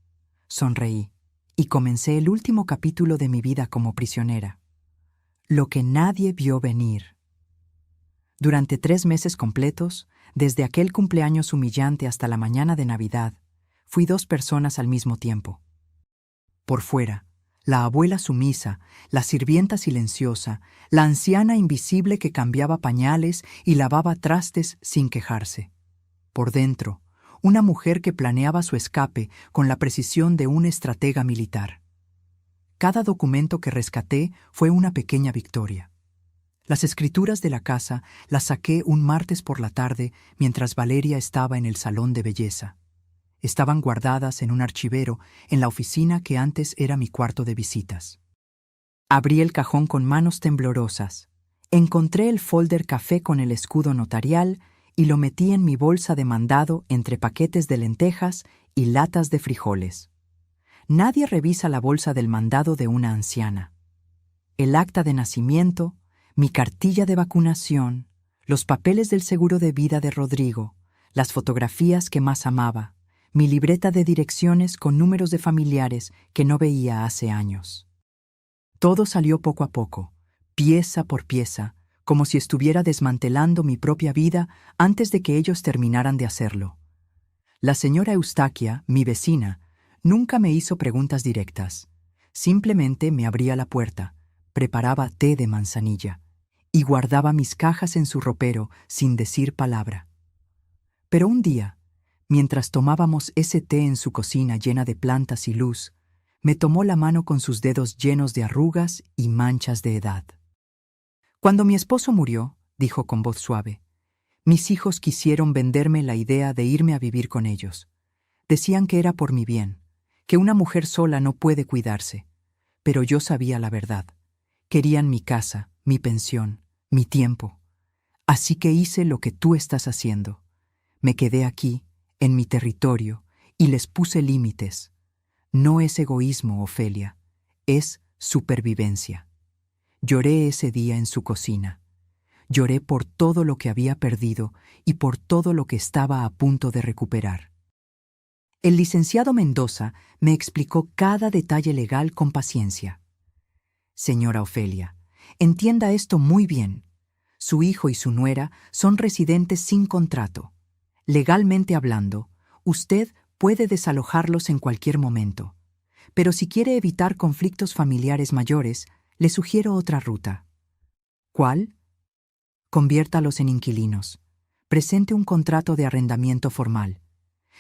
Sonreí y comencé el último capítulo de mi vida como prisionera. Lo que nadie vio venir. Durante 3 meses completos, desde aquel cumpleaños humillante hasta la mañana de Navidad, fui 2 personas al mismo tiempo. Por fuera, la abuela sumisa, la sirvienta silenciosa, la anciana invisible que cambiaba pañales y lavaba trastes sin quejarse. Por dentro, una mujer que planeaba su escape con la precisión de un estratega militar. Cada documento que rescaté fue una pequeña victoria. Las escrituras de la casa las saqué un martes por la tarde mientras Valeria estaba en el salón de belleza. Estaban guardadas en un archivero en la oficina que antes era mi cuarto de visitas. Abrí el cajón con manos temblorosas. Encontré el folder café con el escudo notarial y lo metí en mi bolsa de mandado entre paquetes de lentejas y latas de frijoles. Nadie revisa la bolsa del mandado de una anciana. El acta de nacimiento, mi cartilla de vacunación, los papeles del seguro de vida de Rodrigo, las fotografías que más amaba, mi libreta de direcciones con números de familiares que no veía hace años. Todo salió poco a poco, pieza por pieza, como si estuviera desmantelando mi propia vida antes de que ellos terminaran de hacerlo. La señora Eustaquia, mi vecina, nunca me hizo preguntas directas. Simplemente me abría la puerta, preparaba té de manzanilla y guardaba mis cajas en su ropero sin decir palabra. Pero un día, mientras tomábamos ese té en su cocina llena de plantas y luz, me tomó la mano con sus dedos llenos de arrugas y manchas de edad. Cuando mi esposo murió, dijo con voz suave, mis hijos quisieron venderme la idea de irme a vivir con ellos. Decían que era por mi bien, que una mujer sola no puede cuidarse. Pero yo sabía la verdad. Querían mi casa, mi pensión, mi tiempo. Así que hice lo que tú estás haciendo. Me quedé aquí, en mi territorio, y les puse límites. No es egoísmo, Ofelia, es supervivencia. Lloré ese día en su cocina. Lloré por todo lo que había perdido y por todo lo que estaba a punto de recuperar. El licenciado Mendoza me explicó cada detalle legal con paciencia. Señora Ofelia, entienda esto muy bien. Su hijo y su nuera son residentes sin contrato. Legalmente hablando, usted puede desalojarlos en cualquier momento. Pero si quiere evitar conflictos familiares mayores, le sugiero otra ruta. ¿Cuál? Conviértalos en inquilinos. Presente un contrato de arrendamiento formal.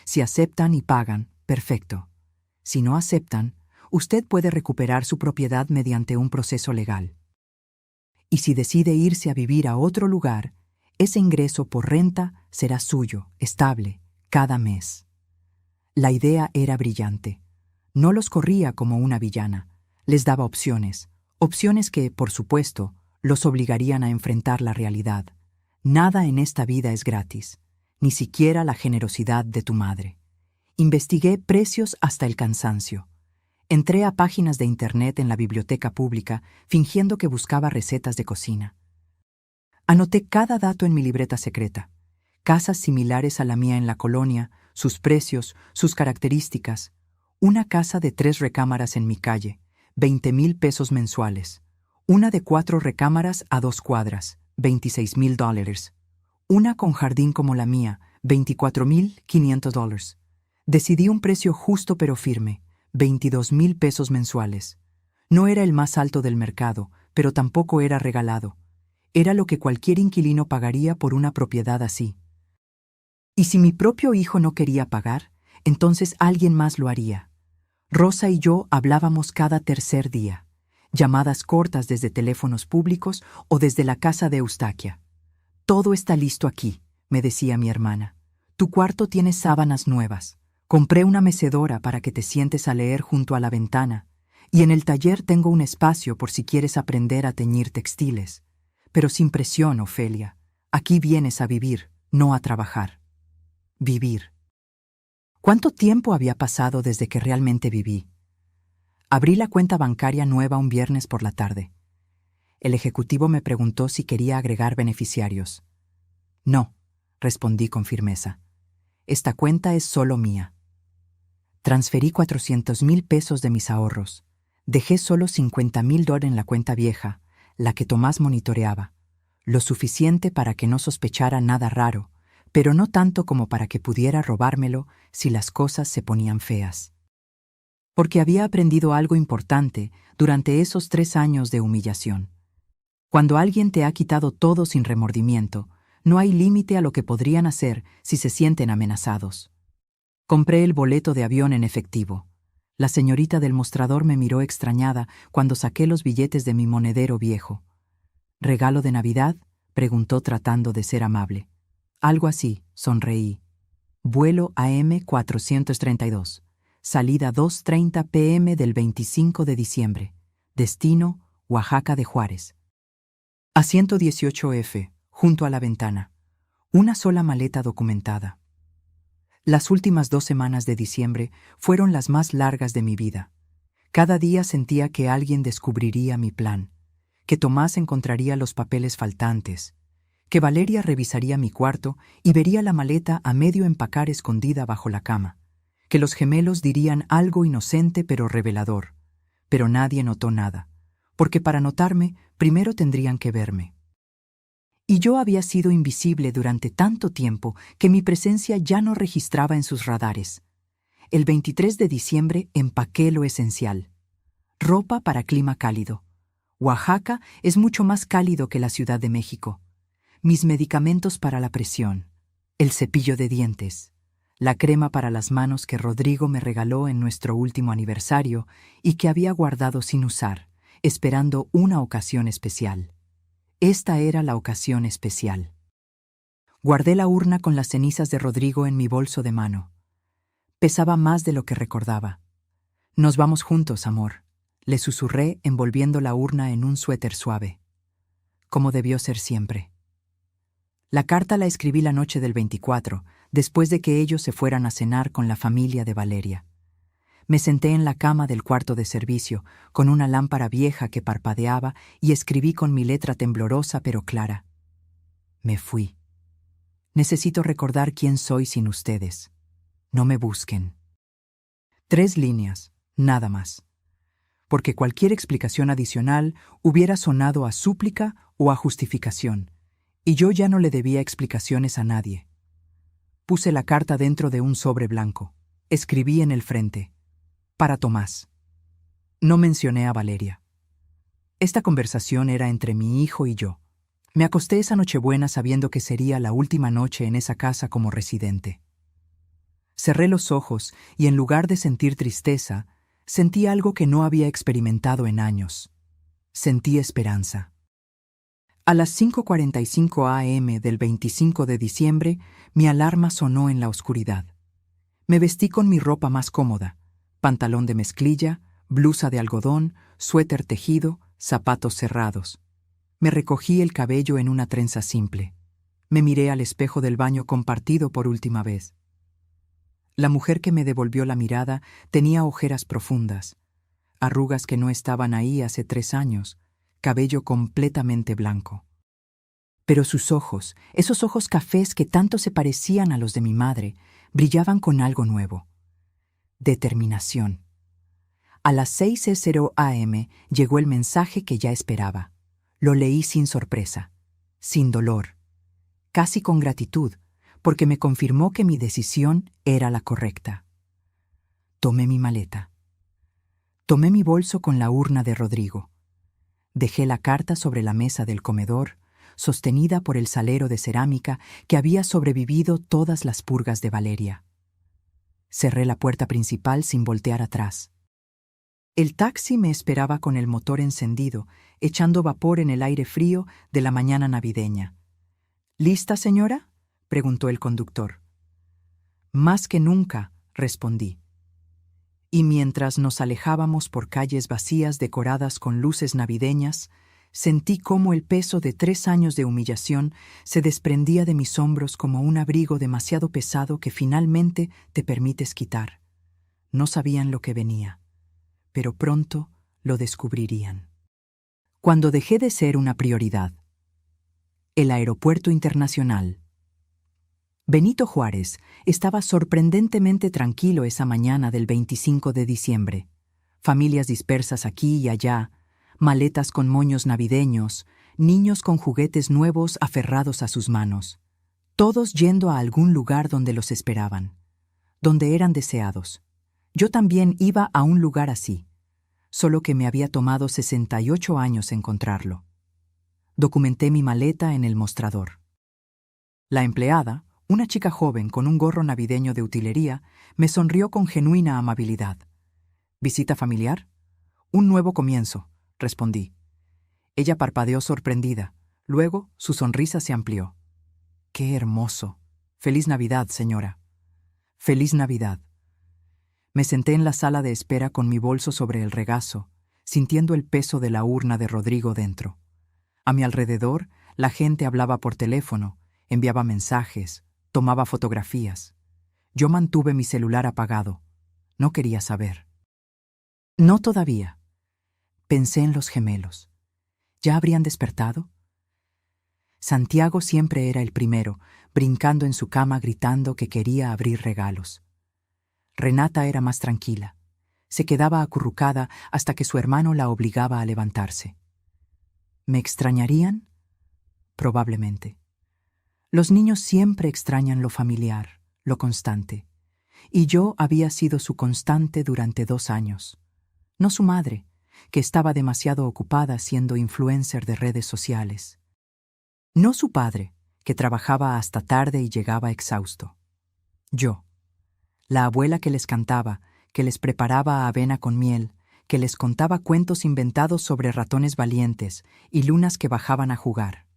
Si aceptan y pagan, perfecto. Si no aceptan, usted puede recuperar su propiedad mediante un proceso legal. Y si decide irse a vivir a otro lugar, ese ingreso por renta será suyo, estable, cada mes. La idea era brillante. No los corría como una villana. Les daba opciones que, por supuesto, los obligarían a enfrentar la realidad. Nada en esta vida es gratis, ni siquiera la generosidad de tu madre. Investigué precios hasta el cansancio. Entré a páginas de internet en la biblioteca pública fingiendo que buscaba recetas de cocina. Anoté cada dato en mi libreta secreta. Casas similares a la mía en la colonia, sus precios, sus características. Una casa de 3 recámaras en mi calle, 20,000 pesos mensuales. Una de 4 recámaras a 2 cuadras, $26,000. Una con jardín como la mía, $24,500. Decidí un precio justo pero firme, 22,000 pesos mensuales. No era el más alto del mercado, pero tampoco era regalado. Era lo que cualquier inquilino pagaría por una propiedad así. Y si mi propio hijo no quería pagar, entonces alguien más lo haría. Rosa y yo hablábamos cada tercer día, llamadas cortas desde teléfonos públicos o desde la casa de Eustaquia. «Todo está listo aquí», me decía mi hermana. «Tu cuarto tiene sábanas nuevas. Compré una mecedora para que te sientes a leer junto a la ventana, y en el taller tengo un espacio por si quieres aprender a teñir textiles. Pero sin presión, Ofelia. Aquí vienes a vivir, no a trabajar». Vivir. ¿Cuánto tiempo había pasado desde que realmente viví? Abrí la cuenta bancaria nueva un viernes por la tarde. El ejecutivo me preguntó si quería agregar beneficiarios. «No», respondí con firmeza. «Esta cuenta es solo mía». Transferí 400,000 pesos de mis ahorros. Dejé solo 50,000 dólares en la cuenta vieja, la que Tomás monitoreaba. Lo suficiente para que no sospechara nada raro, pero no tanto como para que pudiera robármelo si las cosas se ponían feas. Porque había aprendido algo importante durante esos 3 años de humillación. Cuando alguien te ha quitado todo sin remordimiento, no hay límite a lo que podrían hacer si se sienten amenazados. Compré el boleto de avión en efectivo. La señorita del mostrador me miró extrañada cuando saqué los billetes de mi monedero viejo. «¿Regalo de Navidad?», preguntó tratando de ser amable. «Algo así», sonreí. Vuelo AM 432. Salida 2:30 p.m. del 25 de diciembre. Destino, Oaxaca de Juárez. Asiento 18F, junto a la ventana. Una sola maleta documentada. Las últimas 2 semanas de diciembre fueron las más largas de mi vida. Cada día sentía que alguien descubriría mi plan, que Tomás encontraría los papeles faltantes, que Valeria revisaría mi cuarto y vería la maleta a medio empacar escondida bajo la cama, que los gemelos dirían algo inocente pero revelador, pero nadie notó nada, porque para notarme primero tendrían que verme. Y yo había sido invisible durante tanto tiempo que mi presencia ya no registraba en sus radares. El 23 de diciembre empaqué lo esencial. Ropa para clima cálido. Oaxaca es mucho más cálido que la Ciudad de México. Mis medicamentos para la presión. El cepillo de dientes. La crema para las manos que Rodrigo me regaló en nuestro último aniversario y que había guardado sin usar, esperando una ocasión especial. Esta era la ocasión especial. Guardé la urna con las cenizas de Rodrigo en mi bolso de mano. Pesaba más de lo que recordaba. «Nos vamos juntos, amor», le susurré envolviendo la urna en un suéter suave. Como debió ser siempre. La carta la escribí la noche del 24, después de que ellos se fueran a cenar con la familia de Valeria. Me senté en la cama del cuarto de servicio, con una lámpara vieja que parpadeaba, y escribí con mi letra temblorosa pero clara. Me fui. Necesito recordar quién soy sin ustedes. No me busquen. 3 líneas, nada más. Porque cualquier explicación adicional hubiera sonado a súplica o a justificación, y yo ya no le debía explicaciones a nadie. Puse la carta dentro de un sobre blanco. Escribí en el frente: «Para Tomás». No mencioné a Valeria. Esta conversación era entre mi hijo y yo. Me acosté esa Nochebuena sabiendo que sería la última noche en esa casa como residente. Cerré los ojos y en lugar de sentir tristeza, sentí algo que no había experimentado en años. Sentí esperanza. A las 5:45 a.m. del 25 de diciembre, mi alarma sonó en la oscuridad. Me vestí con mi ropa más cómoda: pantalón de mezclilla, blusa de algodón, suéter tejido, zapatos cerrados. Me recogí el cabello en una trenza simple. Me miré al espejo del baño compartido por última vez. La mujer que me devolvió la mirada tenía ojeras profundas, arrugas que no estaban ahí hace 3 años, cabello completamente blanco. Pero sus ojos, esos ojos cafés que tanto se parecían a los de mi madre, brillaban con algo nuevo. Determinación. A las 6:00 a.m. llegó el mensaje que ya esperaba. Lo leí sin sorpresa, sin dolor, casi con gratitud, porque me confirmó que mi decisión era la correcta. Tomé mi maleta. Tomé mi bolso con la urna de Rodrigo. Dejé la carta sobre la mesa del comedor, sostenida por el salero de cerámica que había sobrevivido todas las purgas de Valeria. Cerré la puerta principal sin voltear atrás. El taxi me esperaba con el motor encendido, echando vapor en el aire frío de la mañana navideña. ¿Lista, señora?, preguntó el conductor. Más que nunca, respondí. Y mientras nos alejábamos por calles vacías decoradas con luces navideñas, sentí cómo el peso de 3 años de humillación se desprendía de mis hombros como un abrigo demasiado pesado que finalmente te permites quitar. No sabían lo que venía, pero pronto lo descubrirían. Cuando dejé de ser una prioridad. El aeropuerto internacional. Benito Juárez estaba sorprendentemente tranquilo esa mañana del 25 de diciembre. Familias dispersas aquí y allá, maletas con moños navideños, niños con juguetes nuevos aferrados a sus manos. Todos yendo a algún lugar donde los esperaban, donde eran deseados. Yo también iba a un lugar así, solo que me había tomado 68 años encontrarlo. Documenté mi maleta en el mostrador. La empleada, una chica joven con un gorro navideño de utilería, me sonrió con genuina amabilidad. ¿Visita familiar? Un nuevo comienzo, respondí. Ella parpadeó sorprendida. Luego su sonrisa se amplió. ¡Qué hermoso! ¡Feliz Navidad, señora! ¡Feliz Navidad! Me senté en la sala de espera con mi bolso sobre el regazo, sintiendo el peso de la urna de Rodrigo dentro. A mi alrededor, la gente hablaba por teléfono, enviaba mensajes, tomaba fotografías. Yo mantuve mi celular apagado. No quería saber. No todavía. Pensé en los gemelos. ¿Ya habrían despertado? Santiago siempre era el primero, brincando en su cama gritando que quería abrir regalos. Renata era más tranquila. Se quedaba acurrucada hasta que su hermano la obligaba a levantarse. ¿Me extrañarían? Probablemente. Los niños siempre extrañan lo familiar, lo constante. Y yo había sido su constante durante 2 años. No su madre, que estaba demasiado ocupada siendo influencer de redes sociales. No su padre, que trabajaba hasta tarde y llegaba exhausto. Yo, la abuela que les cantaba, que les preparaba avena con miel, que les contaba cuentos inventados sobre ratones valientes y lunas que bajaban a jugar.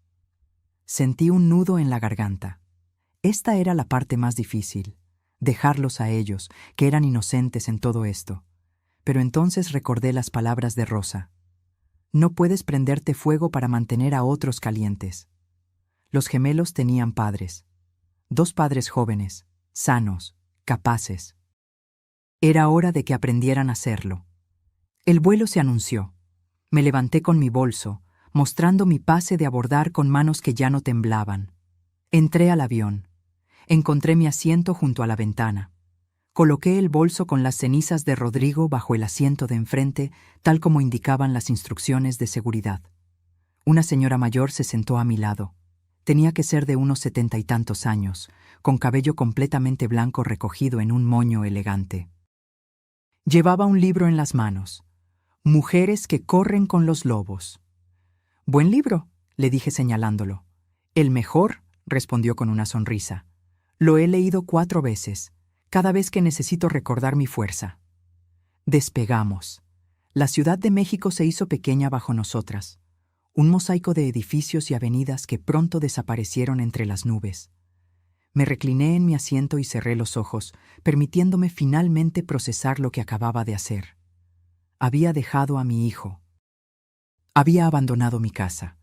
Sentí un nudo en la garganta. Esta era la parte más difícil, dejarlos a ellos, que eran inocentes en todo esto. Pero entonces recordé las palabras de Rosa. No puedes prenderte fuego para mantener a otros calientes. Los gemelos tenían padres. 2 padres jóvenes, sanos, capaces. Era hora de que aprendieran a hacerlo. El vuelo se anunció. Me levanté con mi bolso, mostrando mi pase de abordar con manos que ya no temblaban. Entré al avión. Encontré mi asiento junto a la ventana. Coloqué el bolso con las cenizas de Rodrigo bajo el asiento de enfrente, tal como indicaban las instrucciones de seguridad. Una señora mayor se sentó a mi lado. Tenía que ser de unos 70 y tantos años, con cabello completamente blanco recogido en un moño elegante. Llevaba un libro en las manos. Mujeres que corren con los lobos. «Buen libro», le dije señalándolo. «El mejor», respondió con una sonrisa. «Lo he leído 4 veces, cada vez que necesito recordar mi fuerza». Despegamos. La Ciudad de México se hizo pequeña bajo nosotras, un mosaico de edificios y avenidas que pronto desaparecieron entre las nubes. Me recliné en mi asiento y cerré los ojos, permitiéndome finalmente procesar lo que acababa de hacer. Había dejado a mi hijo. Había abandonado mi casa.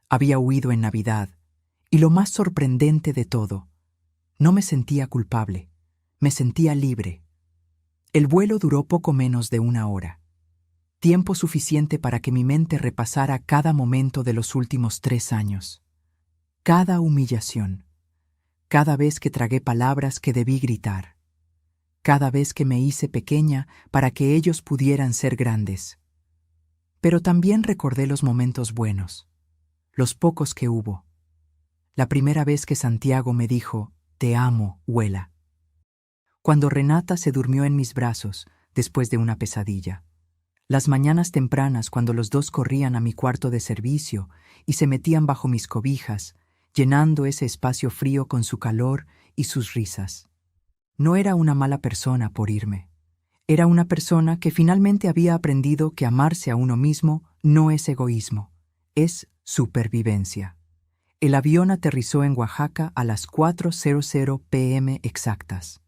Había huido en Navidad. Y lo más sorprendente de todo, no me sentía culpable. Me sentía libre. El vuelo duró poco menos de 1 hora. Tiempo suficiente para que mi mente repasara cada momento de los últimos 3 años. Cada humillación. Cada vez que tragué palabras que debí gritar. Cada vez que me hice pequeña para que ellos pudieran ser grandes. Pero también recordé los momentos buenos, los pocos que hubo. La primera vez que Santiago me dijo, «Te amo, abuela». Cuando Renata se durmió en mis brazos, después de una pesadilla. Las mañanas tempranas cuando los 2 corrían a mi cuarto de servicio y se metían bajo mis cobijas, llenando ese espacio frío con su calor y sus risas. No era una mala persona por irme. Era una persona que finalmente había aprendido que amarse a uno mismo no es egoísmo, es supervivencia. El avión aterrizó en Oaxaca a las 4:00 p.m. exactas.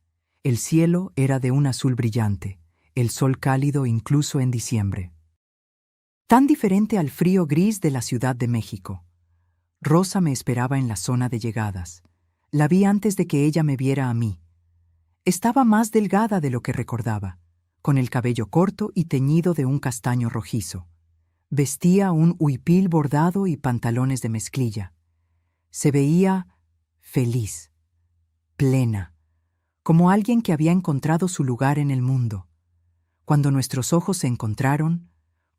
El cielo era de un azul brillante, el sol cálido incluso en diciembre. Tan diferente al frío gris de la Ciudad de México. Rosa me esperaba en la zona de llegadas. La vi antes de que ella me viera a mí. Estaba más delgada de lo que recordaba, con el cabello corto y teñido de un castaño rojizo. Vestía un huipil bordado y pantalones de mezclilla. Se veía feliz, plena, como alguien que había encontrado su lugar en el mundo. Cuando nuestros ojos se encontraron,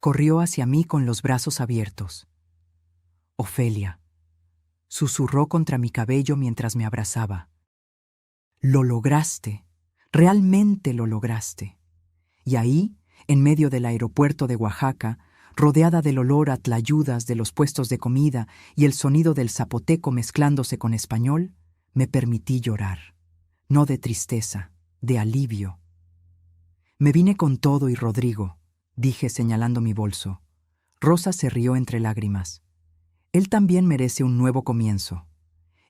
corrió hacia mí con los brazos abiertos. Ofelia, susurró contra mi cabello mientras me abrazaba. Lo lograste, realmente lo lograste. Y ahí, en medio del aeropuerto de Oaxaca, rodeada del olor a tlayudas de los puestos de comida y el sonido del zapoteco mezclándose con español, me permití llorar. No de tristeza, de alivio. Me vine con todo y Rodrigo, dije señalando mi bolso. Rosa se rió entre lágrimas. Él también merece un nuevo comienzo.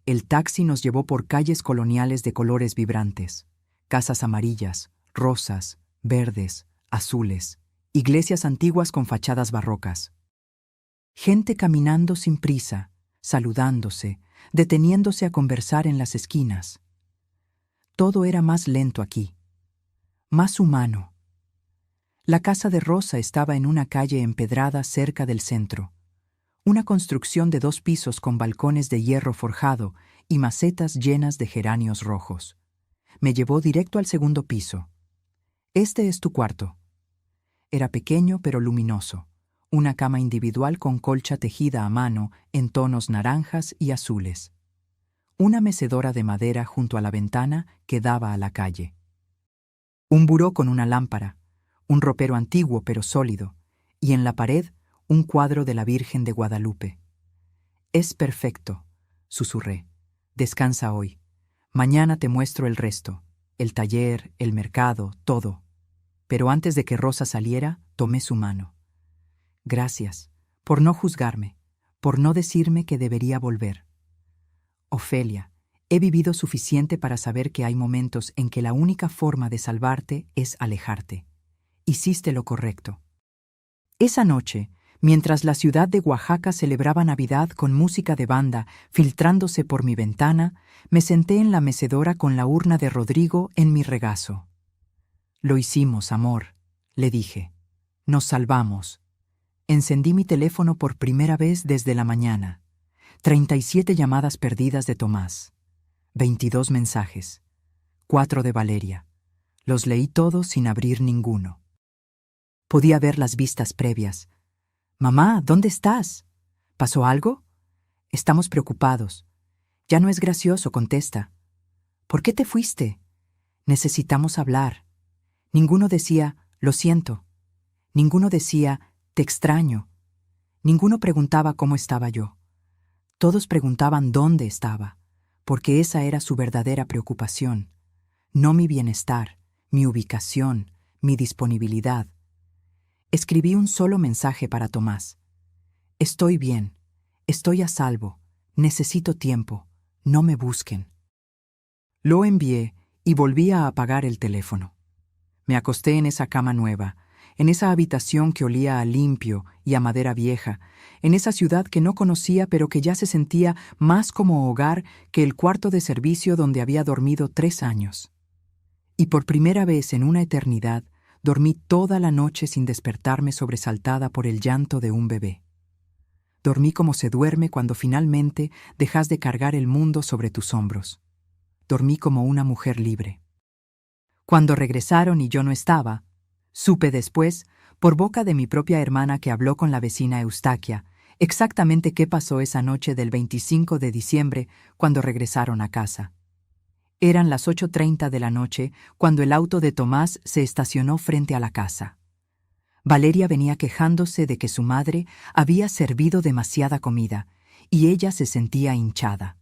El taxi nos llevó por calles coloniales de colores vibrantes, casas amarillas, rosas, verdes, azules, iglesias antiguas con fachadas barrocas. Gente caminando sin prisa, saludándose, deteniéndose a conversar en las esquinas. Todo era más lento aquí, más humano. La casa de Rosa estaba en una calle empedrada cerca del centro. Una construcción de 2 pisos con balcones de hierro forjado y macetas llenas de geranios rojos. Me llevó directo al segundo piso. Este es tu cuarto. Era pequeño pero luminoso. Una cama individual con colcha tejida a mano en tonos naranjas y azules. Una mecedora de madera junto a la ventana que daba a la calle. Un buró con una lámpara, un ropero antiguo pero sólido, y en la pared un cuadro de la Virgen de Guadalupe. Es perfecto, susurré. Descansa hoy. Mañana te muestro el resto, el taller, el mercado, todo. Pero antes de que Rosa saliera, tomé su mano. Gracias, por no juzgarme, por no decirme que debería volver. Ofelia, he vivido suficiente para saber que hay momentos en que la única forma de salvarte es alejarte. Hiciste lo correcto. Esa noche, mientras la ciudad de Oaxaca celebraba Navidad con música de banda filtrándose por mi ventana, me senté en la mecedora con la urna de Rodrigo en mi regazo. Lo hicimos, amor, le dije. Nos salvamos. Encendí mi teléfono por primera vez desde la mañana. 37 llamadas perdidas de Tomás. 22 mensajes. 4 de Valeria. Los leí todos sin abrir ninguno. Podía ver las vistas previas. Mamá, ¿dónde estás? ¿Pasó algo? Estamos preocupados. Ya no es gracioso, contesta. ¿Por qué te fuiste? Necesitamos hablar. Ninguno decía, lo siento. Ninguno decía, te extraño. Ninguno preguntaba cómo estaba yo. Todos preguntaban dónde estaba, porque esa era su verdadera preocupación. No mi bienestar, mi ubicación, mi disponibilidad. Escribí un solo mensaje para Tomás. Estoy bien, estoy a salvo, necesito tiempo, no me busquen. Lo envié y volví a apagar el teléfono. Me acosté en esa cama nueva, en esa habitación que olía a limpio y a madera vieja, en esa ciudad que no conocía pero que ya se sentía más como hogar que el cuarto de servicio donde había dormido 3 años. Y por primera vez en una eternidad, dormí toda la noche sin despertarme sobresaltada por el llanto de un bebé. Dormí como se duerme cuando finalmente dejas de cargar el mundo sobre tus hombros. Dormí como una mujer libre. Cuando regresaron y yo no estaba, supe después, por boca de mi propia hermana que habló con la vecina Eustaquia, exactamente qué pasó esa noche del 25 de diciembre cuando regresaron a casa. Eran las 8:30 de la noche cuando el auto de Tomás se estacionó frente a la casa. Valeria venía quejándose de que su madre había servido demasiada comida y ella se sentía hinchada.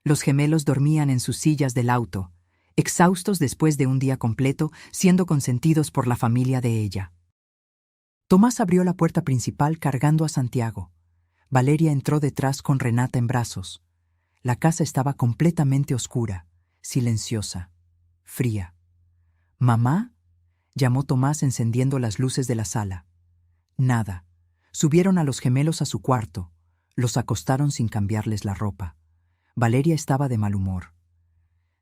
Los gemelos dormían en sus sillas del auto, exhaustos después de un día completo, siendo consentidos por la familia de ella. Tomás abrió la puerta principal cargando a Santiago. Valeria entró detrás con Renata en brazos. La casa estaba completamente oscura, silenciosa, fría. «¿Mamá?», llamó Tomás encendiendo las luces de la sala. Nada. Subieron a los gemelos a su cuarto. Los acostaron sin cambiarles la ropa. Valeria estaba de mal humor.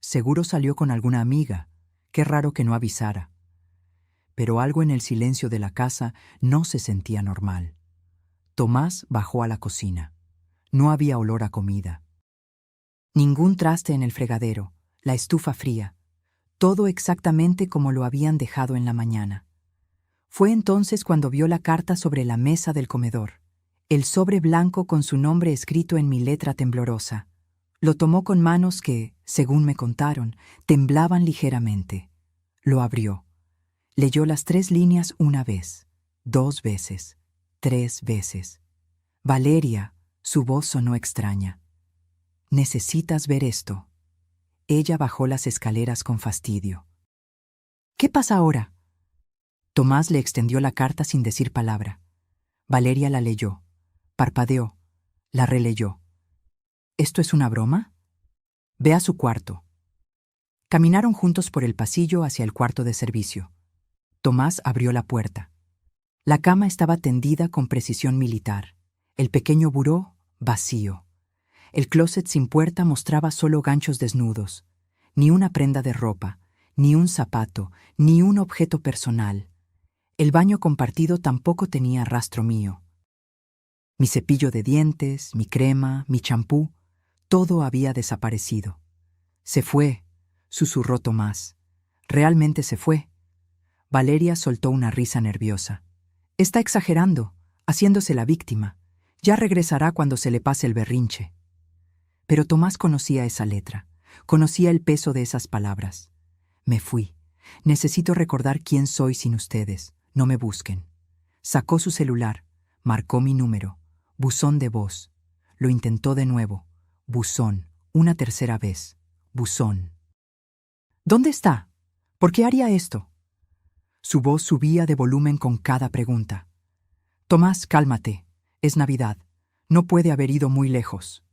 Seguro salió con alguna amiga. Qué raro que no avisara. Pero algo en el silencio de la casa no se sentía normal. Tomás bajó a la cocina. No había olor a comida. Ningún traste en el fregadero, la estufa fría. Todo exactamente como lo habían dejado en la mañana. Fue entonces cuando vio la carta sobre la mesa del comedor, el sobre blanco con su nombre escrito en mi letra temblorosa. Lo tomó con manos que, según me contaron, temblaban ligeramente. Lo abrió. Leyó las 3 líneas una vez, 2 veces, 3 veces. «Valeria», su voz sonó extraña. «Necesitas ver esto». Ella bajó las escaleras con fastidio. «¿Qué pasa ahora?». Tomás le extendió la carta sin decir palabra. Valeria la leyó, parpadeó, la releyó. «¿Esto es una broma?». «Ve a su cuarto». Caminaron juntos por el pasillo hacia el cuarto de servicio. Tomás abrió la puerta. La cama estaba tendida con precisión militar. El pequeño buró, vacío. El closet sin puerta mostraba solo ganchos desnudos. Ni una prenda de ropa, ni un zapato, ni un objeto personal. El baño compartido tampoco tenía rastro mío. Mi cepillo de dientes, mi crema, mi champú, todo había desaparecido. «Se fue», susurró Tomás. «Realmente se fue». Valeria soltó una risa nerviosa. «Está exagerando, haciéndose la víctima. Ya regresará cuando se le pase el berrinche». Pero Tomás conocía esa letra, conocía el peso de esas palabras. «Me fui. Necesito recordar quién soy sin ustedes. No me busquen». Sacó su celular, marcó mi número, buzón de voz. Lo intentó de nuevo, buzón, una tercera vez, buzón. «¿Dónde está? ¿Por qué haría esto?». Su voz subía de volumen con cada pregunta. «Tomás, cálmate. Es Navidad. No puede haber ido muy lejos».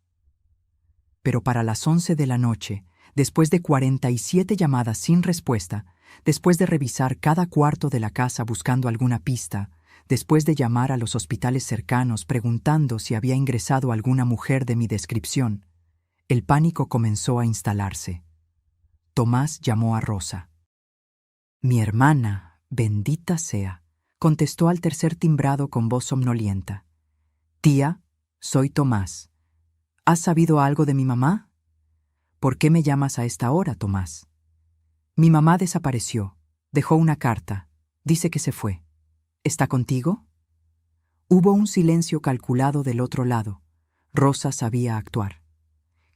Pero para las 11 de la noche, después de 47 llamadas sin respuesta, después de revisar cada cuarto de la casa buscando alguna pista, después de llamar a los hospitales cercanos preguntando si había ingresado alguna mujer de mi descripción, el pánico comenzó a instalarse. Tomás llamó a Rosa. «Mi hermana, bendita sea», contestó al tercer timbrado con voz somnolienta. «Tía, soy Tomás. ¿Has sabido algo de mi mamá?». «¿Por qué me llamas a esta hora, Tomás?». «Mi mamá desapareció. Dejó una carta. Dice que se fue. ¿Está contigo?». Hubo un silencio calculado del otro lado. Rosa sabía actuar.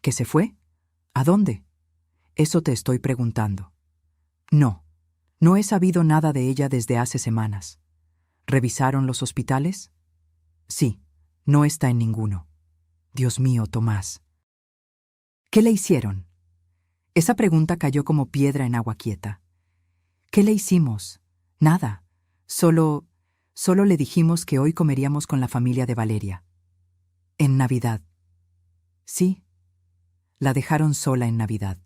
«¿Que se fue? ¿A dónde?». «Eso te estoy preguntando». «No. No he sabido nada de ella desde hace semanas». «¿Revisaron los hospitales?». «Sí. No está en ninguno». «Dios mío, Tomás». «¿Qué le hicieron?». Esa pregunta cayó como piedra en agua quieta. «¿Qué le hicimos?». «Nada. Solo le dijimos que hoy comeríamos con la familia de Valeria». «¿En Navidad?». «Sí. La dejaron sola en Navidad.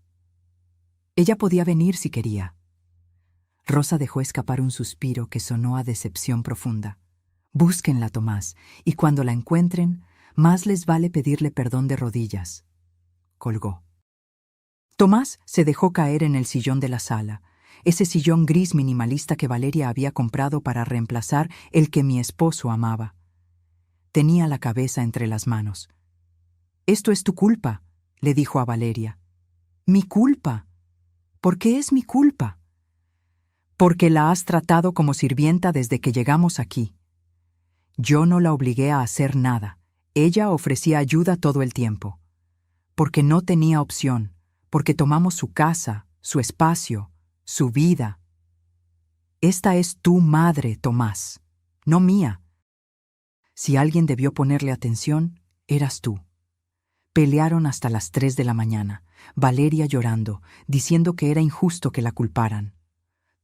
Ella podía venir si quería». Rosa dejó escapar un suspiro que sonó a decepción profunda. «Búsquenla, Tomás, y cuando la encuentren, más les vale pedirle perdón de rodillas». Colgó. Tomás se dejó caer en el sillón de la sala, ese sillón gris minimalista que Valeria había comprado para reemplazar el que mi esposo amaba. Tenía la cabeza entre las manos. «Esto es tu culpa», le dijo a Valeria. «¿Mi culpa? ¿Por qué es mi culpa?». «Porque la has tratado como sirvienta desde que llegamos aquí. Yo no la obligué a hacer nada. Ella ofrecía ayuda todo el tiempo. Porque no tenía opción, porque tomamos su casa, su espacio, su vida. Esta es tu madre, Tomás, no mía. Si alguien debió ponerle atención, eras tú. Pelearon hasta las 3 de la mañana, Valeria llorando, diciendo que era injusto que la culparan.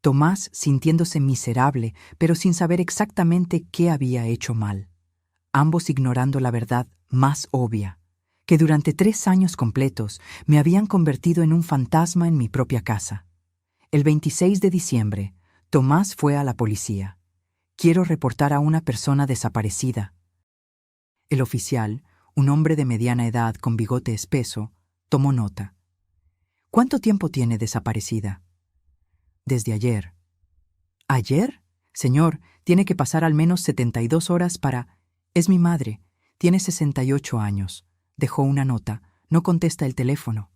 Tomás sintiéndose miserable, pero sin saber exactamente qué había hecho mal. Ambos ignorando la verdad más obvia, que durante 3 años completos me habían convertido en un fantasma en mi propia casa. El 26 de diciembre, Tomás fue a la policía. Quiero reportar a una persona desaparecida. El oficial, un hombre de mediana edad con bigote espeso, tomó nota. ¿Cuánto tiempo tiene desaparecida? Desde ayer. ¿Ayer? Señor, tiene que pasar al menos 72 horas para... Es mi madre. Tiene 68 años. Dejó una nota. No contesta el teléfono.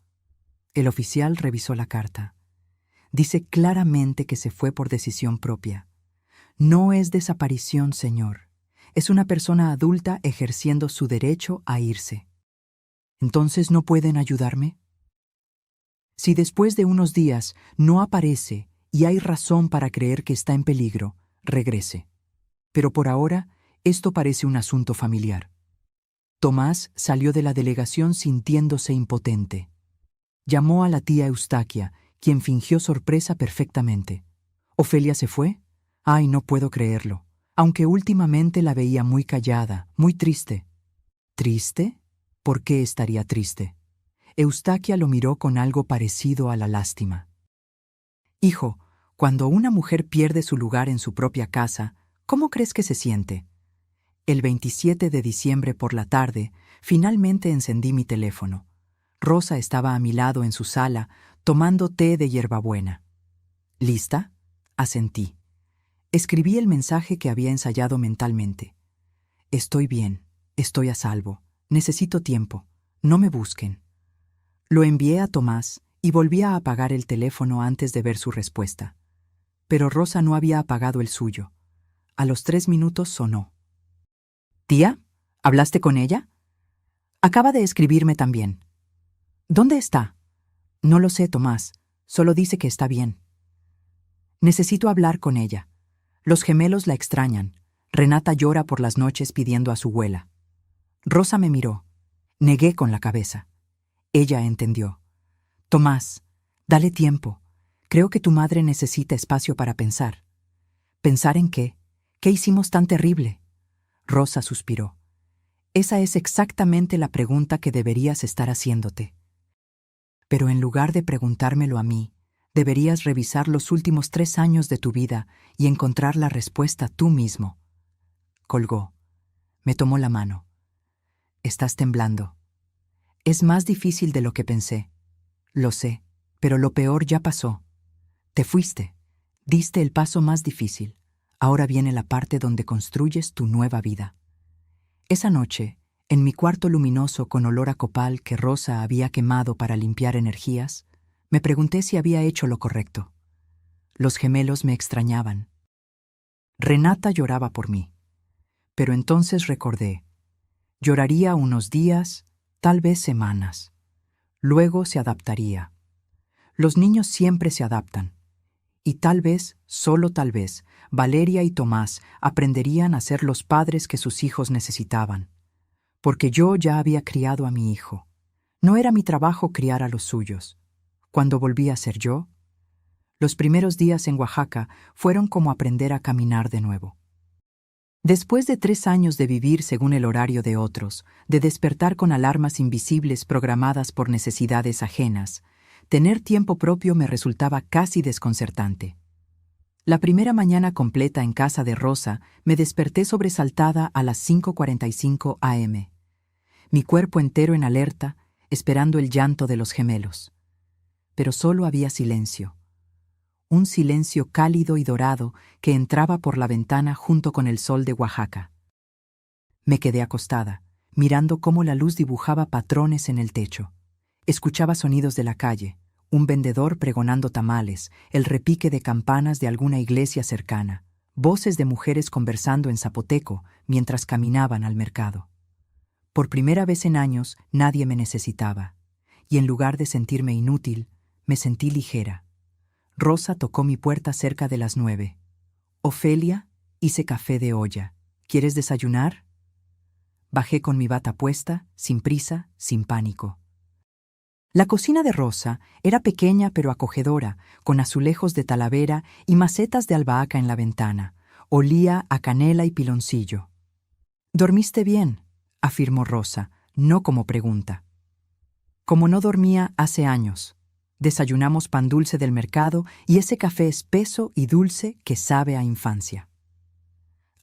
El oficial revisó la carta. Dice claramente que se fue por decisión propia. No es desaparición, señor. Es una persona adulta ejerciendo su derecho a irse. ¿Entonces no pueden ayudarme? Si después de unos días no aparece y hay razón para creer que está en peligro, regrese. Pero por ahora, esto parece un asunto familiar. Tomás salió de la delegación sintiéndose impotente. Llamó a la tía Eustaquia, quien fingió sorpresa perfectamente. ¿Ofelia se fue? Ay, no puedo creerlo, aunque últimamente la veía muy callada, muy triste. ¿Triste? ¿Por qué estaría triste? Eustaquia lo miró con algo parecido a la lástima. Hijo, cuando una mujer pierde su lugar en su propia casa, ¿cómo crees que se siente? El 27 de diciembre por la tarde, finalmente encendí mi teléfono. Rosa estaba a mi lado en su sala, tomando té de hierbabuena. ¿Lista? Asentí. Escribí el mensaje que había ensayado mentalmente. Estoy bien, estoy a salvo, necesito tiempo, no me busquen. Lo envié a Tomás y volví a apagar el teléfono antes de ver su respuesta. Pero Rosa no había apagado el suyo. A los 3 minutos sonó. ¿Tía? ¿Hablaste con ella? Acaba de escribirme también. ¿Dónde está? No lo sé, Tomás. Solo dice que está bien. Necesito hablar con ella. Los gemelos la extrañan. Renata llora por las noches pidiendo a su abuela. Rosa me miró. Negué con la cabeza. Ella entendió. Tomás, dale tiempo. Creo que tu madre necesita espacio para pensar. ¿Pensar en qué? ¿Qué hicimos tan terrible? Rosa suspiró. Esa es exactamente la pregunta que deberías estar haciéndote. Pero en lugar de preguntármelo a mí, deberías revisar los últimos 3 años de tu vida y encontrar la respuesta tú mismo. Colgó. Me tomó la mano. Estás temblando. Es más difícil de lo que pensé. Lo sé, pero lo peor ya pasó. Te fuiste. Diste el paso más difícil. Ahora viene la parte donde construyes tu nueva vida. Esa noche, en mi cuarto luminoso con olor a copal que Rosa había quemado para limpiar energías, me pregunté si había hecho lo correcto. Los gemelos me extrañaban. Renata lloraba por mí. Pero entonces recordé. Lloraría unos días, tal vez semanas. Luego se adaptaría. Los niños siempre se adaptan. Y tal vez, solo tal vez, Valeria y Tomás aprenderían a ser los padres que sus hijos necesitaban. Porque yo ya había criado a mi hijo. No era mi trabajo criar a los suyos. Cuando volví a ser yo, los primeros días en Oaxaca fueron como aprender a caminar de nuevo. Después de 3 años de vivir según el horario de otros, de despertar con alarmas invisibles programadas por necesidades ajenas, tener tiempo propio me resultaba casi desconcertante. La primera mañana completa en casa de Rosa me desperté sobresaltada a las 5:45 a.m. Mi cuerpo entero en alerta, esperando el llanto de los gemelos. Pero solo había silencio. Un silencio cálido y dorado que entraba por la ventana junto con el sol de Oaxaca. Me quedé acostada, mirando cómo la luz dibujaba patrones en el techo. Escuchaba sonidos de la calle, un vendedor pregonando tamales, el repique de campanas de alguna iglesia cercana, voces de mujeres conversando en zapoteco mientras caminaban al mercado. Por primera vez en años nadie me necesitaba, y en lugar de sentirme inútil, me sentí ligera. Rosa tocó mi puerta cerca de las 9. Ofelia, hice café de olla. ¿Quieres desayunar? Bajé con mi bata puesta, sin prisa, sin pánico. La cocina de Rosa era pequeña pero acogedora, con azulejos de talavera y macetas de albahaca en la ventana. Olía a canela y piloncillo. «¿Dormiste bien?», afirmó Rosa, no como pregunta. Como no dormía hace años. Desayunamos pan dulce del mercado y ese café espeso y dulce que sabe a infancia.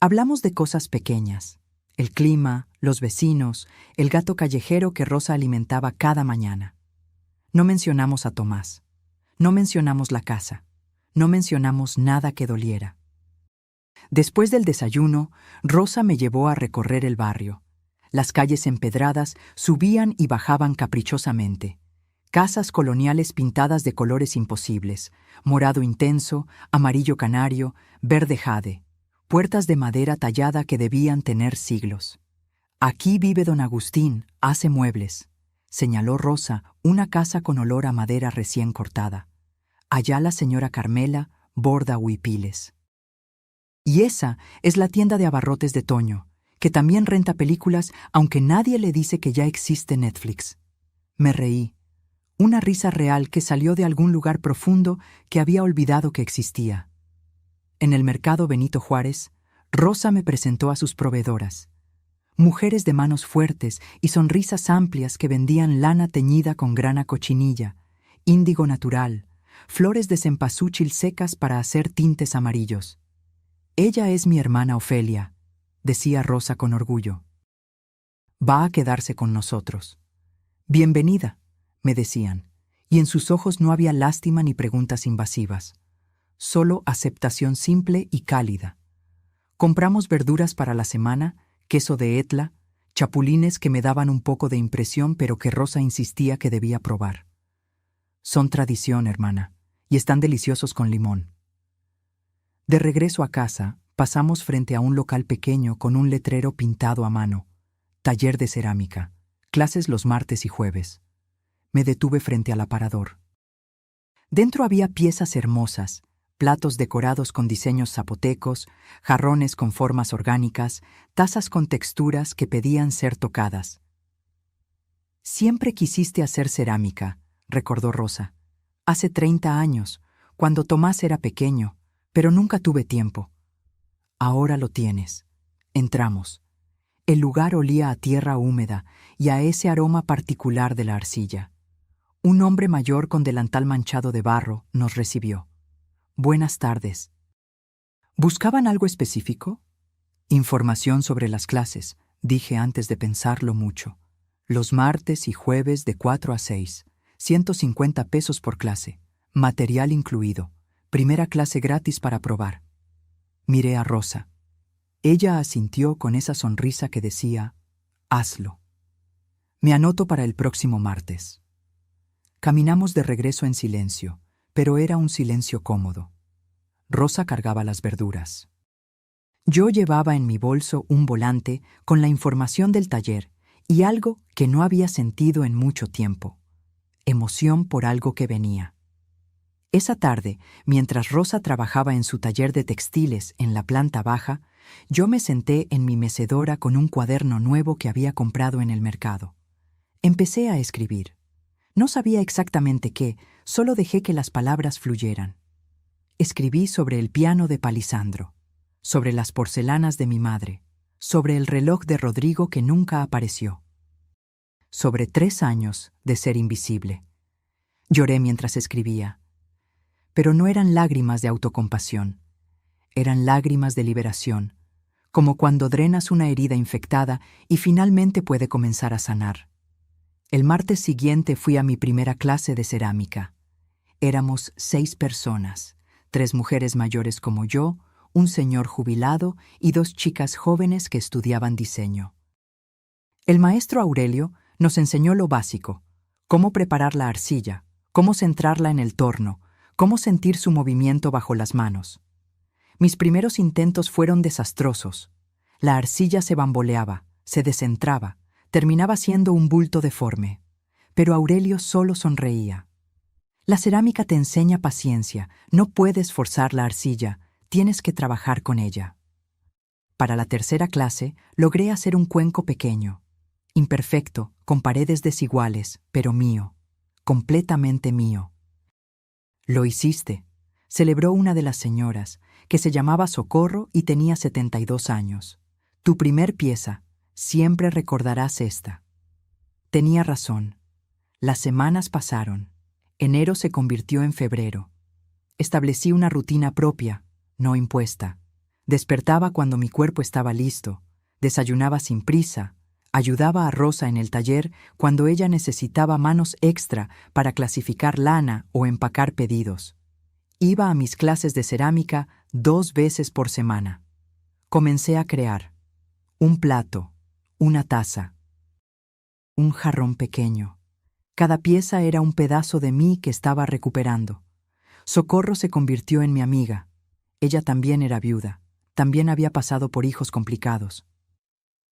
Hablamos de cosas pequeñas: el clima, los vecinos, el gato callejero que Rosa alimentaba cada mañana. No mencionamos a Tomás. No mencionamos la casa. No mencionamos nada que doliera. Después del desayuno, Rosa me llevó a recorrer el barrio. Las calles empedradas subían y bajaban caprichosamente. Casas coloniales pintadas de colores imposibles: morado intenso, amarillo canario, verde jade. Puertas de madera tallada que debían tener siglos. «Aquí vive don Agustín, hace muebles», señaló Rosa una casa con olor a madera recién cortada. «Allá la señora Carmela borda huipiles. Y esa es la tienda de abarrotes de Toño, que también renta películas, aunque nadie le dice que ya existe Netflix». Me reí, una risa real que salió de algún lugar profundo que había olvidado que existía. En el mercado Benito Juárez, Rosa me presentó a sus proveedoras. Mujeres de manos fuertes y sonrisas amplias que vendían lana teñida con grana cochinilla, índigo natural, flores de cempasúchil secas para hacer tintes amarillos. «Ella es mi hermana Ofelia», decía Rosa con orgullo. «Va a quedarse con nosotros». «Bienvenida», me decían, y en sus ojos no había lástima ni preguntas invasivas, solo aceptación simple y cálida. Compramos verduras para la semana, queso de Etla, chapulines que me daban un poco de impresión pero que Rosa insistía que debía probar. «Son tradición, hermana, y están deliciosos con limón». De regreso a casa, pasamos frente a un local pequeño con un letrero pintado a mano: «Taller de cerámica, clases los martes y jueves». Me detuve frente al aparador. Dentro había piezas hermosas, platos decorados con diseños zapotecos, jarrones con formas orgánicas, tazas con texturas que pedían ser tocadas. «Siempre quisiste hacer cerámica», recordó Rosa. «Hace 30 años, cuando Tomás era pequeño, pero nunca tuve tiempo». «Ahora lo tienes». Entramos. El lugar olía a tierra húmeda y a ese aroma particular de la arcilla. Un hombre mayor con delantal manchado de barro nos recibió. «Buenas tardes». «¿Buscaban algo específico?» «Información sobre las clases», dije antes de pensarlo mucho. «Los martes y jueves de 4 a 6, 150 pesos por clase, material incluido, primera clase gratis para probar». Miré a Rosa. Ella asintió con esa sonrisa que decía: «Hazlo». «Me anoto para el próximo martes». Caminamos de regreso en silencio, pero era un silencio cómodo. Rosa cargaba las verduras. Yo llevaba en mi bolso un volante con la información del taller y algo que no había sentido en mucho tiempo: emoción por algo que venía. Esa tarde, mientras Rosa trabajaba en su taller de textiles en la planta baja, yo me senté en mi mecedora con un cuaderno nuevo que había comprado en el mercado. Empecé a escribir. No sabía exactamente qué, solo dejé que las palabras fluyeran. Escribí sobre el piano de Palisandro, sobre las porcelanas de mi madre, sobre el reloj de Rodrigo que nunca apareció, sobre 3 años de ser invisible. Lloré mientras escribía. Pero no eran lágrimas de autocompasión, eran lágrimas de liberación, como cuando drenas una herida infectada y finalmente puede comenzar a sanar. El martes siguiente fui a mi primera clase de cerámica. Éramos 6 personas, 3 mujeres mayores como yo, un señor jubilado y 2 chicas jóvenes que estudiaban diseño. El maestro Aurelio nos enseñó lo básico: cómo preparar la arcilla, cómo centrarla en el torno, cómo sentir su movimiento bajo las manos. Mis primeros intentos fueron desastrosos. La arcilla se bamboleaba, se descentraba, terminaba siendo un bulto deforme. Pero Aurelio solo sonreía. La cerámica te enseña paciencia, no puedes forzar la arcilla, tienes que trabajar con ella. Para la tercera clase, logré hacer un cuenco pequeño, imperfecto, con paredes desiguales, pero mío, completamente mío. Lo hiciste, celebró una de las señoras, que se llamaba Socorro y tenía 72 años. Tu primer pieza, siempre recordarás esta. Tenía razón. Las semanas pasaron. Enero se convirtió en febrero. Establecí una rutina propia, no impuesta. Despertaba cuando mi cuerpo estaba listo, desayunaba sin prisa, ayudaba a Rosa en el taller cuando ella necesitaba manos extra para clasificar lana o empacar pedidos. Iba a mis clases de cerámica 2 veces por semana. Comencé a crear un plato, una taza, un jarrón pequeño. Cada pieza era un pedazo de mí que estaba recuperando. Socorro se convirtió en mi amiga. Ella también era viuda. También había pasado por hijos complicados.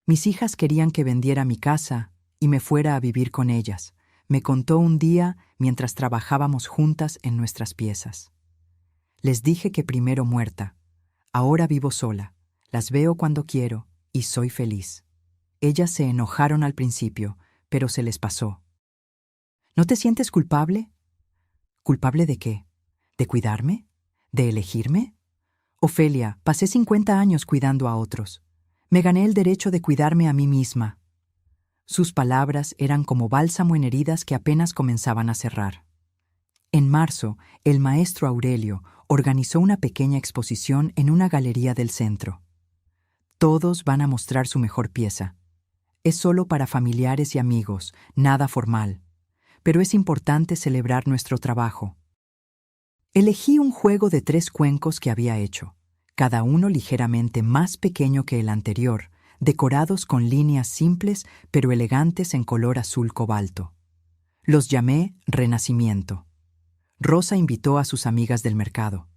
Mis hijas querían que vendiera mi casa y me fuera a vivir con ellas. Me contó un día mientras trabajábamos juntas en nuestras piezas. Les dije que primero muerta. Ahora vivo sola. Las veo cuando quiero y soy feliz. Ellas se enojaron al principio, pero se les pasó. ¿No te sientes culpable? ¿Culpable de qué? ¿De cuidarme? ¿De elegirme? Ofelia, pasé 50 años cuidando a otros. Me gané el derecho de cuidarme a mí misma. Sus palabras eran como bálsamo en heridas que apenas comenzaban a cerrar. En marzo, el maestro Aurelio organizó una pequeña exposición en una galería del centro. Todos van a mostrar su mejor pieza. Es solo para familiares y amigos, nada formal. Pero es importante celebrar nuestro trabajo. Elegí un juego de 3 cuencos que había hecho, cada uno ligeramente más pequeño que el anterior, decorados con líneas simples pero elegantes en color azul cobalto. Los llamé Renacimiento. Rosa invitó a sus amigas del mercado.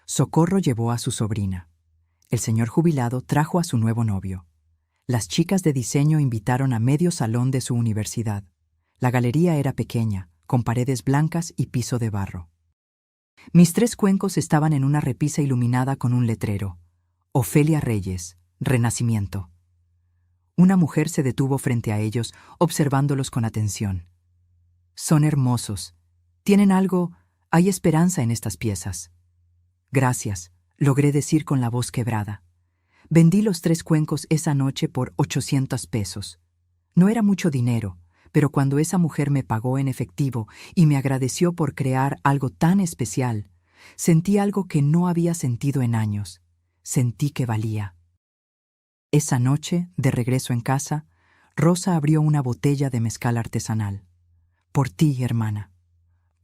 Socorro llevó a su sobrina. El señor jubilado trajo a su nuevo novio. Las chicas de diseño invitaron a medio salón de su universidad. La galería era pequeña, con paredes blancas y piso de barro. Mis 3 cuencos estaban en una repisa iluminada con un letrero. Ofelia Reyes, Renacimiento. Una mujer se detuvo frente a ellos, observándolos con atención. Son hermosos. Tienen algo, hay esperanza en estas piezas. Gracias, logré decir con la voz quebrada. Vendí los 3 cuencos esa noche por 800 pesos. No era mucho dinero, pero cuando esa mujer me pagó en efectivo y me agradeció por crear algo tan especial, sentí algo que no había sentido en años. Sentí que valía. Esa noche, de regreso en casa, Rosa abrió una botella de mezcal artesanal. Por ti, hermana.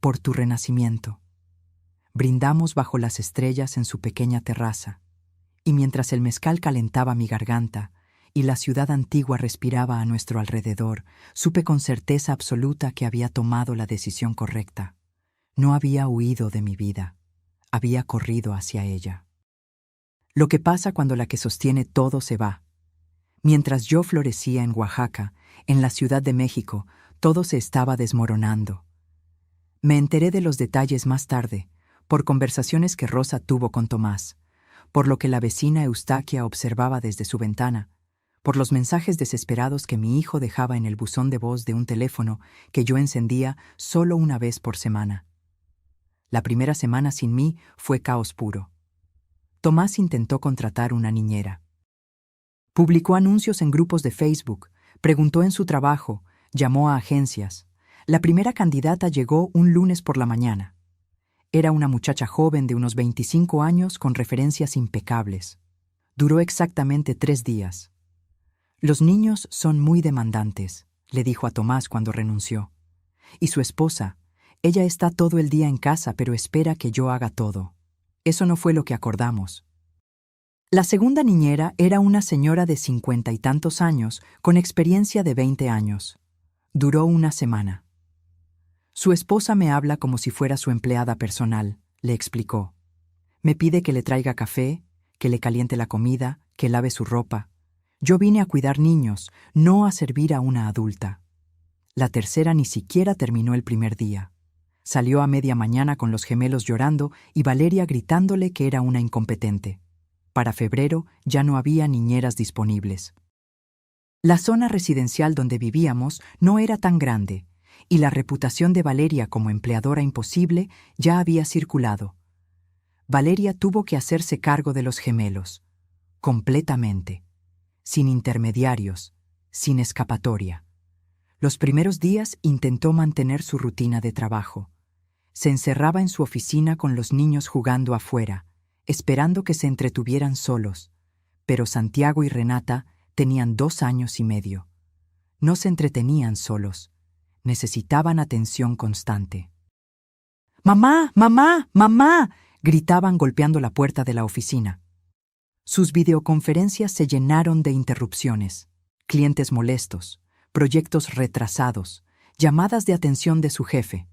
Por tu renacimiento. Brindamos bajo las estrellas en su pequeña terraza, y mientras el mezcal calentaba mi garganta y la ciudad antigua respiraba a nuestro alrededor, supe con certeza absoluta que había tomado la decisión correcta. No había huido de mi vida, había corrido hacia ella. Lo que pasa cuando la que sostiene todo se va. Mientras yo florecía en Oaxaca, en la Ciudad de México, todo se estaba desmoronando. Me enteré de los detalles más tarde, por conversaciones que Rosa tuvo con Tomás, por lo que la vecina Eustaquia observaba desde su ventana, por los mensajes desesperados que mi hijo dejaba en el buzón de voz de un teléfono que yo encendía solo una vez por semana. La primera semana sin mí fue caos puro. Tomás intentó contratar una niñera. Publicó anuncios en grupos de Facebook, preguntó en su trabajo, llamó a agencias. La primera candidata llegó un lunes por la mañana. Era una muchacha joven de unos 25 años con referencias impecables. Duró exactamente 3 días. Los niños son muy demandantes, le dijo a Tomás cuando renunció. Y su esposa, ella está todo el día en casa pero espera que yo haga todo. Eso no fue lo que acordamos. La segunda niñera era una señora de 50 y tantos años con experiencia de 20 años. Duró una semana. Su esposa me habla como si fuera su empleada personal, le explicó. Me pide que le traiga café, que le caliente la comida, que lave su ropa. Yo vine a cuidar niños, no a servir a una adulta. La tercera ni siquiera terminó el primer día. Salió a media mañana con los gemelos llorando y Valeria gritándole que era una incompetente. Para febrero ya no había niñeras disponibles. La zona residencial donde vivíamos no era tan grande, y la reputación de Valeria como empleadora imposible ya había circulado. Valeria tuvo que hacerse cargo de los gemelos, completamente, sin intermediarios, sin escapatoria. Los primeros días intentó mantener su rutina de trabajo. Se encerraba en su oficina con los niños jugando afuera, esperando que se entretuvieran solos, pero Santiago y Renata tenían 2 años y medio. No se entretenían solos, necesitaban atención constante. ¡Mamá! ¡Mamá! ¡Mamá!, gritaban golpeando la puerta de la oficina. Sus videoconferencias se llenaron de interrupciones, clientes molestos, proyectos retrasados, llamadas de atención de su jefe.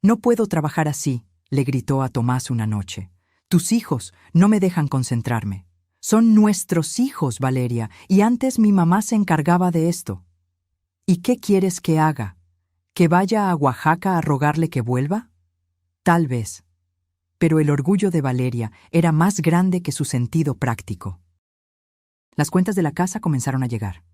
«No puedo trabajar así», le gritó a Tomás una noche. «Tus hijos no me dejan concentrarme. Son nuestros hijos, Valeria, y antes mi mamá se encargaba de esto». «¿Y qué quieres que haga? ¿Que vaya a Oaxaca a rogarle que vuelva?» Tal vez. Pero el orgullo de Valeria era más grande que su sentido práctico. Las cuentas de la casa comenzaron a llegar.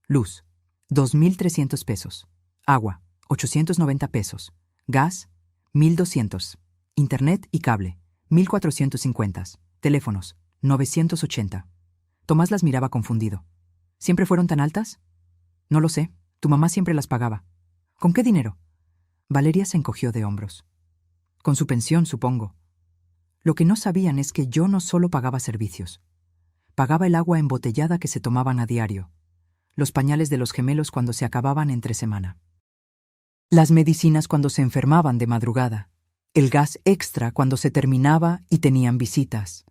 Luz, 2.300 pesos. Agua, 890 pesos. Gas, 1.200. Internet y cable, 1.450. Teléfonos, 980. Tomás las miraba confundido. ¿Siempre fueron tan altas? No lo sé. Tu mamá siempre las pagaba. ¿Con qué dinero? Valeria se encogió de hombros. Con su pensión, supongo. Lo que no sabían es que yo no solo pagaba servicios. Pagaba el agua embotellada que se tomaban a diario, los pañales de los gemelos cuando se acababan entre semana, las medicinas cuando se enfermaban de madrugada, el gas extra cuando se terminaba y tenían visitas,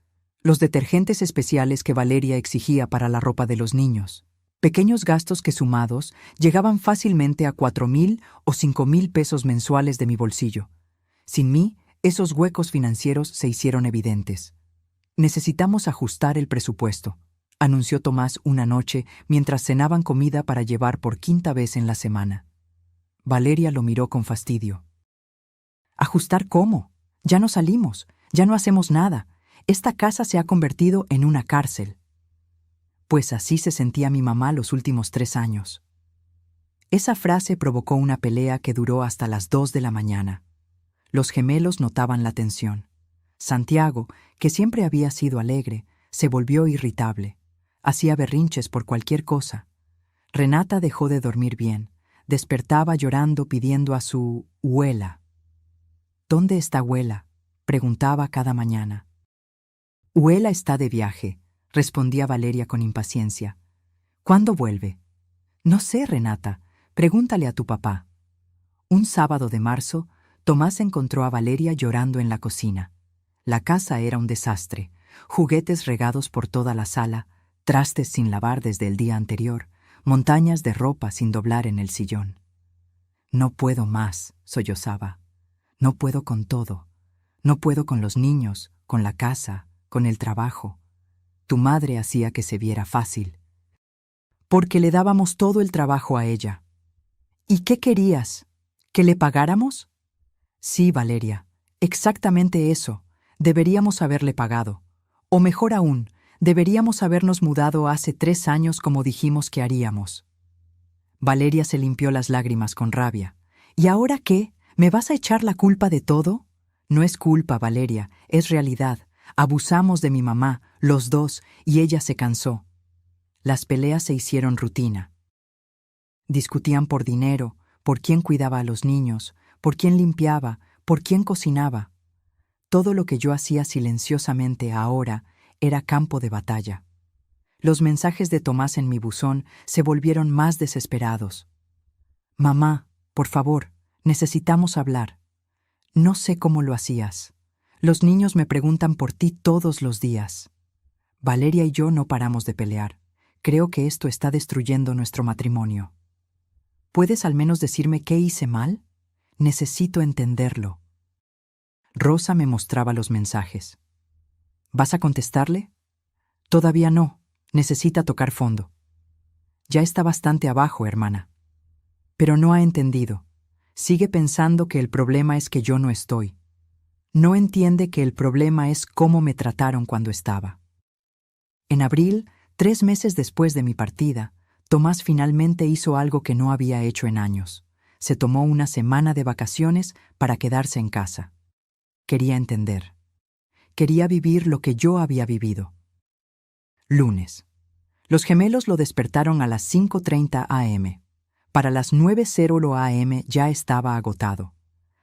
los detergentes especiales que Valeria exigía para la ropa de los niños, pequeños gastos que sumados llegaban fácilmente a 4.000 o 5.000 pesos mensuales de mi bolsillo. Sin mí, esos huecos financieros se hicieron evidentes. «Necesitamos ajustar el presupuesto», anunció Tomás una noche mientras cenaban comida para llevar por 5ª vez en la semana. Valeria lo miró con fastidio. «¿Ajustar cómo? Ya no salimos, ya no hacemos nada. Esta casa se ha convertido en una cárcel». Pues así se sentía mi mamá los últimos 3 años. Esa frase provocó una pelea que duró hasta las 2 de la mañana. Los gemelos notaban la tensión. Santiago, que siempre había sido alegre, se volvió irritable. Hacía berrinches por cualquier cosa. Renata dejó de dormir bien. Despertaba llorando pidiendo a su abuela. «¿Dónde está abuela?», preguntaba cada mañana. «Abuela está de viaje», respondía Valeria con impaciencia. «¿Cuándo vuelve?» «No sé, Renata. Pregúntale a tu papá». Un sábado de marzo, Tomás encontró a Valeria llorando en la cocina. La casa era un desastre, juguetes regados por toda la sala, trastes sin lavar desde el día anterior, montañas de ropa sin doblar en el sillón. «No puedo más», sollozaba. «No puedo con todo. No puedo con los niños, con la casa, con el trabajo. Tu madre hacía que se viera fácil. Porque le dábamos todo el trabajo a ella». «¿Y qué querías? ¿Que le pagáramos?» «Sí, Valeria, exactamente eso. Deberíamos haberle pagado. O mejor aún, deberíamos habernos mudado hace 3 años como dijimos que haríamos». Valeria se limpió las lágrimas con rabia. «¿Y ahora qué? ¿Me vas a echar la culpa de todo?» «No es culpa, Valeria, es realidad. Abusamos de mi mamá, los dos, y ella se cansó». Las peleas se hicieron rutina. Discutían por dinero, por quién cuidaba a los niños, por quién limpiaba, por quién cocinaba. Todo lo que yo hacía silenciosamente ahora era campo de batalla. Los mensajes de Tomás en mi buzón se volvieron más desesperados. «Mamá, por favor, necesitamos hablar. No sé cómo lo hacías. Los niños me preguntan por ti todos los días. Valeria y yo no paramos de pelear. Creo que esto está destruyendo nuestro matrimonio. ¿Puedes al menos decirme qué hice mal? Necesito entenderlo». Rosa me mostraba los mensajes. «¿Vas a contestarle?» «Todavía no. Necesita tocar fondo». «Ya está bastante abajo, hermana». «Pero no ha entendido. Sigue pensando que el problema es que yo no estoy. No entiende que el problema es cómo me trataron cuando estaba». En abril, 3 meses después de mi partida, Tomás finalmente hizo algo que no había hecho en años. Se tomó una semana de vacaciones para quedarse en casa. Quería entender. Quería vivir lo que yo había vivido. Lunes. Los gemelos lo despertaron a las 5:30 a.m. Para las 9:00 a.m. ya estaba agotado.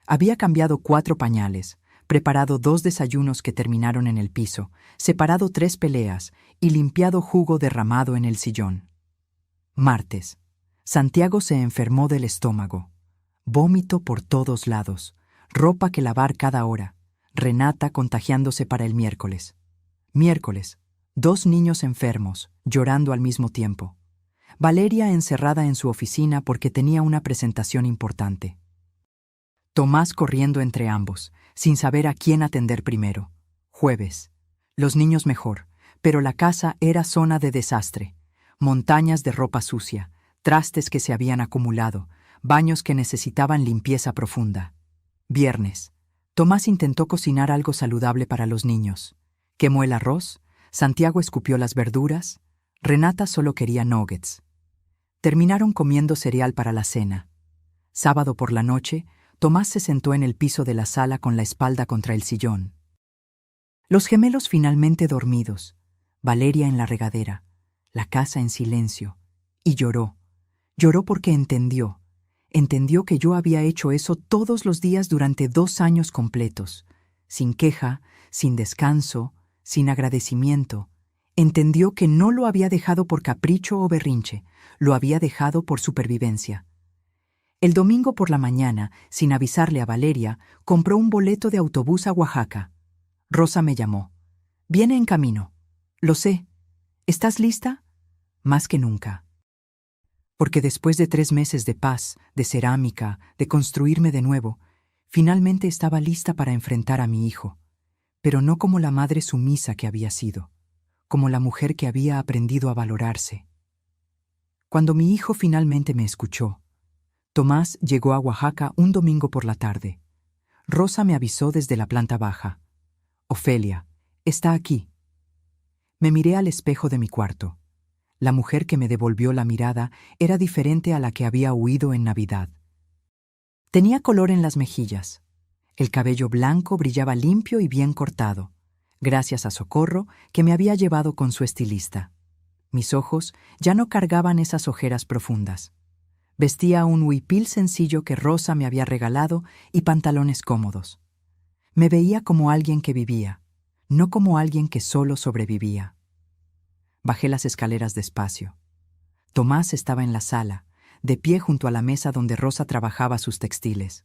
Había cambiado 4 pañales, preparado 2 desayunos que terminaron en el piso, separado 3 peleas y limpiado jugo derramado en el sillón. Martes. Santiago se enfermó del estómago. Vómito por todos lados, ropa que lavar cada hora. Renata contagiándose para el miércoles. Miércoles. 2 niños enfermos, llorando al mismo tiempo. Valeria encerrada en su oficina porque tenía una presentación importante. Tomás corriendo entre ambos, sin saber a quién atender primero. Jueves. Los niños mejor, pero la casa era zona de desastre. Montañas de ropa sucia, trastes que se habían acumulado, baños que necesitaban limpieza profunda. Viernes. Tomás intentó cocinar algo saludable para los niños. Quemó el arroz, Santiago escupió las verduras, Renata solo quería nuggets. Terminaron comiendo cereal para la cena. Sábado por la noche, Tomás se sentó en el piso de la sala con la espalda contra el sillón. Los gemelos finalmente dormidos, Valeria en la regadera, la casa en silencio, y lloró. Lloró porque entendió. Entendió que yo había hecho eso todos los días durante 2 años completos, sin queja, sin descanso, sin agradecimiento. Entendió que no lo había dejado por capricho o berrinche, lo había dejado por supervivencia. El domingo por la mañana, sin avisarle a Valeria, compró un boleto de autobús a Oaxaca. Rosa me llamó. «Viene en camino». «Lo sé». «¿Estás lista?» «Más que nunca». Porque después de 3 meses de paz, de cerámica, de construirme de nuevo, finalmente estaba lista para enfrentar a mi hijo, pero no como la madre sumisa que había sido, como la mujer que había aprendido a valorarse. Cuando mi hijo finalmente me escuchó, Tomás llegó a Oaxaca un domingo por la tarde. Rosa me avisó desde la planta baja. «Ofelia, está aquí». Me miré al espejo de mi cuarto. La mujer que me devolvió la mirada era diferente a la que había huido en Navidad. Tenía color en las mejillas. El cabello blanco brillaba limpio y bien cortado, gracias a Socorro, que me había llevado con su estilista. Mis ojos ya no cargaban esas ojeras profundas. Vestía un huipil sencillo que Rosa me había regalado y pantalones cómodos. Me veía como alguien que vivía, no como alguien que solo sobrevivía. Bajé las escaleras despacio. Tomás estaba en la sala, de pie junto a la mesa donde Rosa trabajaba sus textiles.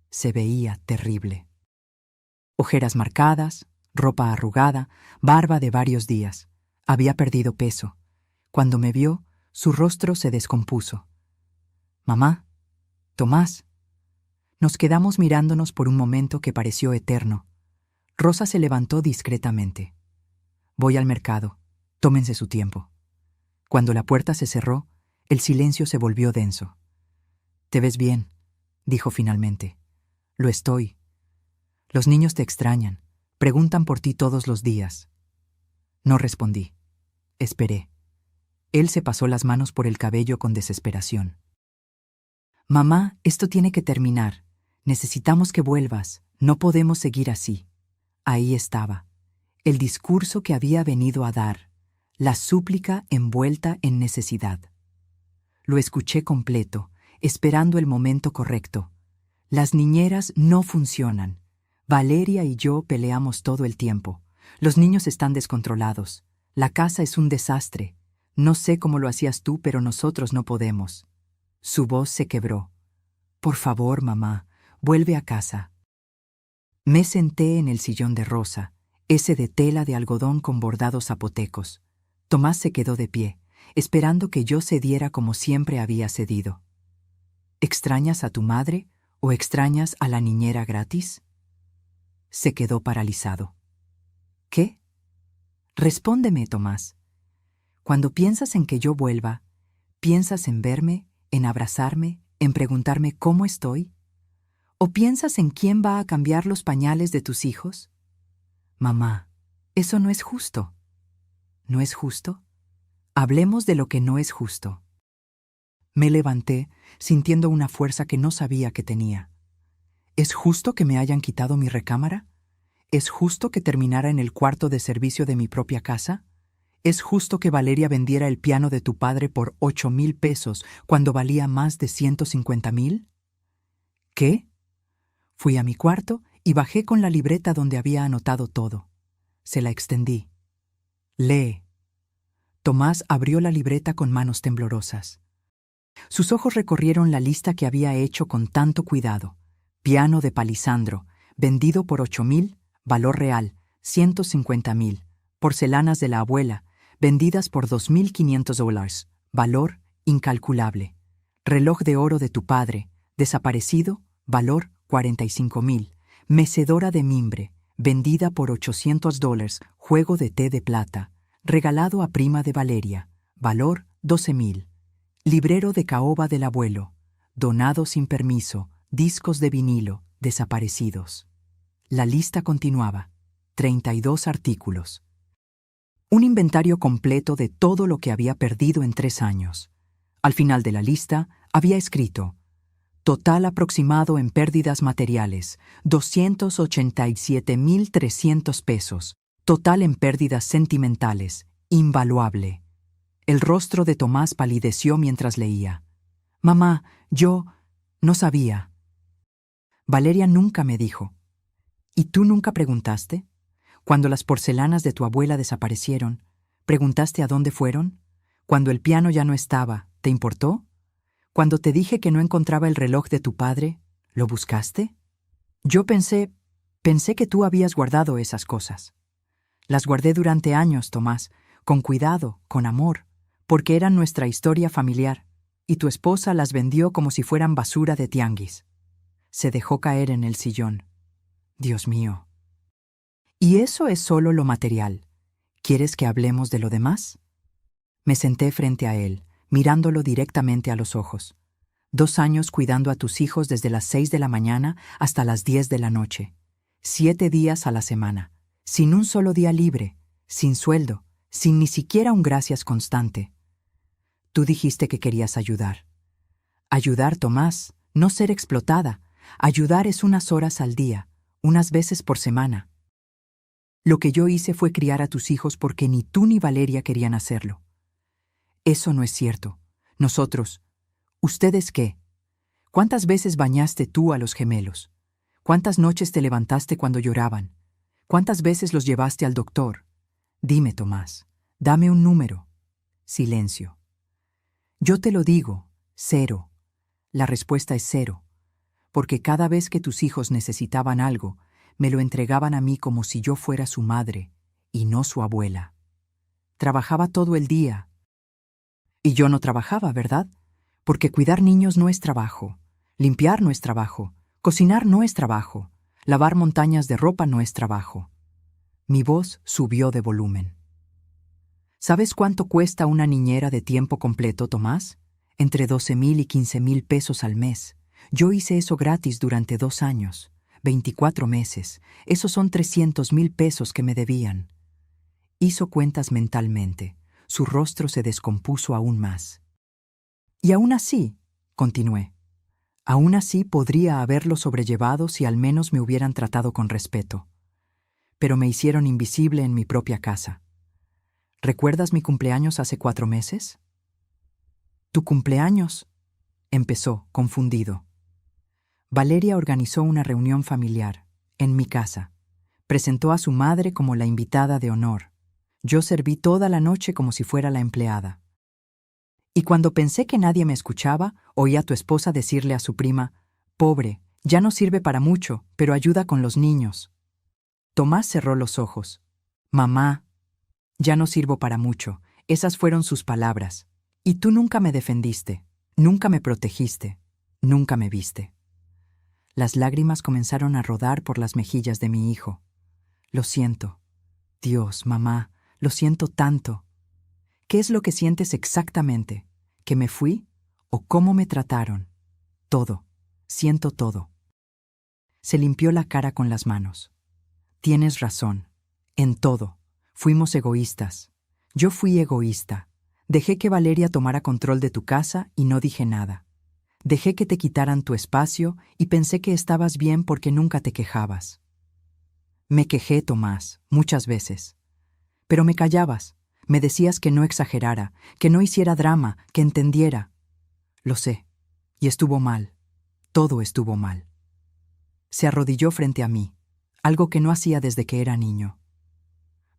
Se veía terrible. Ojeras marcadas, ropa arrugada, barba de varios días. Había perdido peso. Cuando me vio, su rostro se descompuso. «Mamá, Tomás». Nos quedamos mirándonos por un momento que pareció eterno. Rosa se levantó discretamente. «Voy al mercado. Tómense su tiempo». Cuando la puerta se cerró, el silencio se volvió denso. «Te ves bien», dijo finalmente. «Lo estoy. Los niños te extrañan, preguntan por ti todos los días». No respondí. Esperé. Él se pasó las manos por el cabello con desesperación. «Mamá, esto tiene que terminar. Necesitamos que vuelvas. No podemos seguir así». Ahí estaba, el discurso que había venido a dar, la súplica envuelta en necesidad. Lo escuché completo, esperando el momento correcto. Las niñeras no funcionan. Valeria y yo peleamos todo el tiempo. Los niños están descontrolados. La casa es un desastre. No sé cómo lo hacías tú, pero nosotros no podemos. Su voz se quebró. «Por favor, mamá, vuelve a casa». Me senté en el sillón de Rosa, ese de tela de algodón con bordados zapotecos. Tomás se quedó de pie, esperando que yo cediera como siempre había cedido. «¿Extrañas a tu madre o extrañas a la niñera gratis?» Se quedó paralizado. «¿Qué?» «Respóndeme, Tomás. Cuando piensas en que yo vuelva, ¿piensas en verme, en abrazarme, en preguntarme cómo estoy? ¿O piensas en quién va a cambiar los pañales de tus hijos? Mamá, eso no es justo». ¿No es justo? Hablemos de lo que no es justo. Me levanté, sintiendo una fuerza que no sabía que tenía. ¿Es justo que me hayan quitado mi recámara? ¿Es justo que terminara en el cuarto de servicio de mi propia casa? ¿Es justo que Valeria vendiera el piano de tu padre por 8,000 pesos cuando valía más de 150,000? ¿Qué? Fui a mi cuarto y bajé con la libreta donde había anotado todo. Se la extendí. Lee. Tomás abrió la libreta con manos temblorosas. Sus ojos recorrieron la lista que había hecho con tanto cuidado. Piano de Palisandro, vendido por 8,000, valor real, 150,000. Porcelanas de la abuela, vendidas por $2,500, valor incalculable. Reloj de oro de tu padre, desaparecido, valor 45,000. Mecedora de mimbre, vendida por $800, juego de té de plata, regalado a prima de Valeria, valor 12,000. Librero de caoba del abuelo, donado sin permiso, discos de vinilo, desaparecidos. La lista continuaba. 32 artículos. Un inventario completo de todo lo que había perdido en 3 años. Al final de la lista había escrito: total aproximado en pérdidas materiales, 287,300 pesos. Total en pérdidas sentimentales, invaluable. El rostro de Tomás palideció mientras leía. Mamá, yo no sabía. Valeria nunca me dijo. ¿Y tú nunca preguntaste? Cuando las porcelanas de tu abuela desaparecieron, ¿preguntaste a dónde fueron? Cuando el piano ya no estaba, ¿te importó? Cuando te dije que no encontraba el reloj de tu padre, ¿lo buscaste? Yo pensé que tú habías guardado esas cosas. Las guardé durante años, Tomás, con cuidado, con amor, porque eran nuestra historia familiar, y tu esposa las vendió como si fueran basura de tianguis. Se dejó caer en el sillón. Dios mío. Y eso es solo lo material. ¿Quieres que hablemos de lo demás? Me senté frente a él, mirándolo directamente a los ojos. 2 años cuidando a tus hijos desde las 6 de la mañana hasta las 10 de la noche. 7 días a la semana, sin un solo día libre, sin sueldo, sin ni siquiera un gracias constante. Tú dijiste que querías ayudar. Ayudar, Tomás, no ser explotada. Ayudar es unas horas al día, unas veces por semana. Lo que yo hice fue criar a tus hijos porque ni tú ni Valeria querían hacerlo. Eso no es cierto. Nosotros, ¿ustedes qué? ¿Cuántas veces bañaste tú a los gemelos? ¿Cuántas noches te levantaste cuando lloraban? ¿Cuántas veces los llevaste al doctor? Dime, Tomás, dame un número. Silencio. Yo te lo digo, 0. La respuesta es 0, porque cada vez que tus hijos necesitaban algo, me lo entregaban a mí como si yo fuera su madre y no su abuela. Trabajaba todo el día. Y yo no trabajaba, ¿verdad? Porque cuidar niños no es trabajo, limpiar no es trabajo, cocinar no es trabajo, lavar montañas de ropa no es trabajo. Mi voz subió de volumen. ¿Sabes cuánto cuesta una niñera de tiempo completo, Tomás? Entre 12,000 y 15,000 pesos al mes. Yo hice eso gratis durante 2 años, 24 meses. Esos son 300,000 pesos que me debían. Hizo cuentas mentalmente. Su rostro se descompuso aún más. Y aún así, continué, aún así podría haberlo sobrellevado si al menos me hubieran tratado con respeto. Pero me hicieron invisible en mi propia casa. ¿Recuerdas mi cumpleaños hace 4 meses? ¿Tu cumpleaños? Empezó, confundido. Valeria organizó una reunión familiar, en mi casa. Presentó a su madre como la invitada de honor. Yo serví toda la noche como si fuera la empleada. Y cuando pensé que nadie me escuchaba, oí a tu esposa decirle a su prima: «Pobre, ya no sirve para mucho, pero ayuda con los niños». Tomás cerró los ojos. «Mamá, ya no sirvo para mucho». Esas fueron sus palabras. Y tú nunca me defendiste, nunca me protegiste, nunca me viste. Las lágrimas comenzaron a rodar por las mejillas de mi hijo. Lo siento. Dios, mamá, lo siento tanto. ¿Qué es lo que sientes exactamente? ¿Que me fui? ¿O cómo me trataron? Todo. Siento todo. Se limpió la cara con las manos. Tienes razón. En todo. Fuimos egoístas. Yo fui egoísta. Dejé que Valeria tomara control de tu casa y no dije nada. Dejé que te quitaran tu espacio y pensé que estabas bien porque nunca te quejabas. Me quejé, Tomás, muchas veces. Pero me callabas. Me decías que no exagerara, que no hiciera drama, que entendiera. Lo sé. Y estuvo mal. Todo estuvo mal. Se arrodilló frente a mí, algo que no hacía desde que era niño.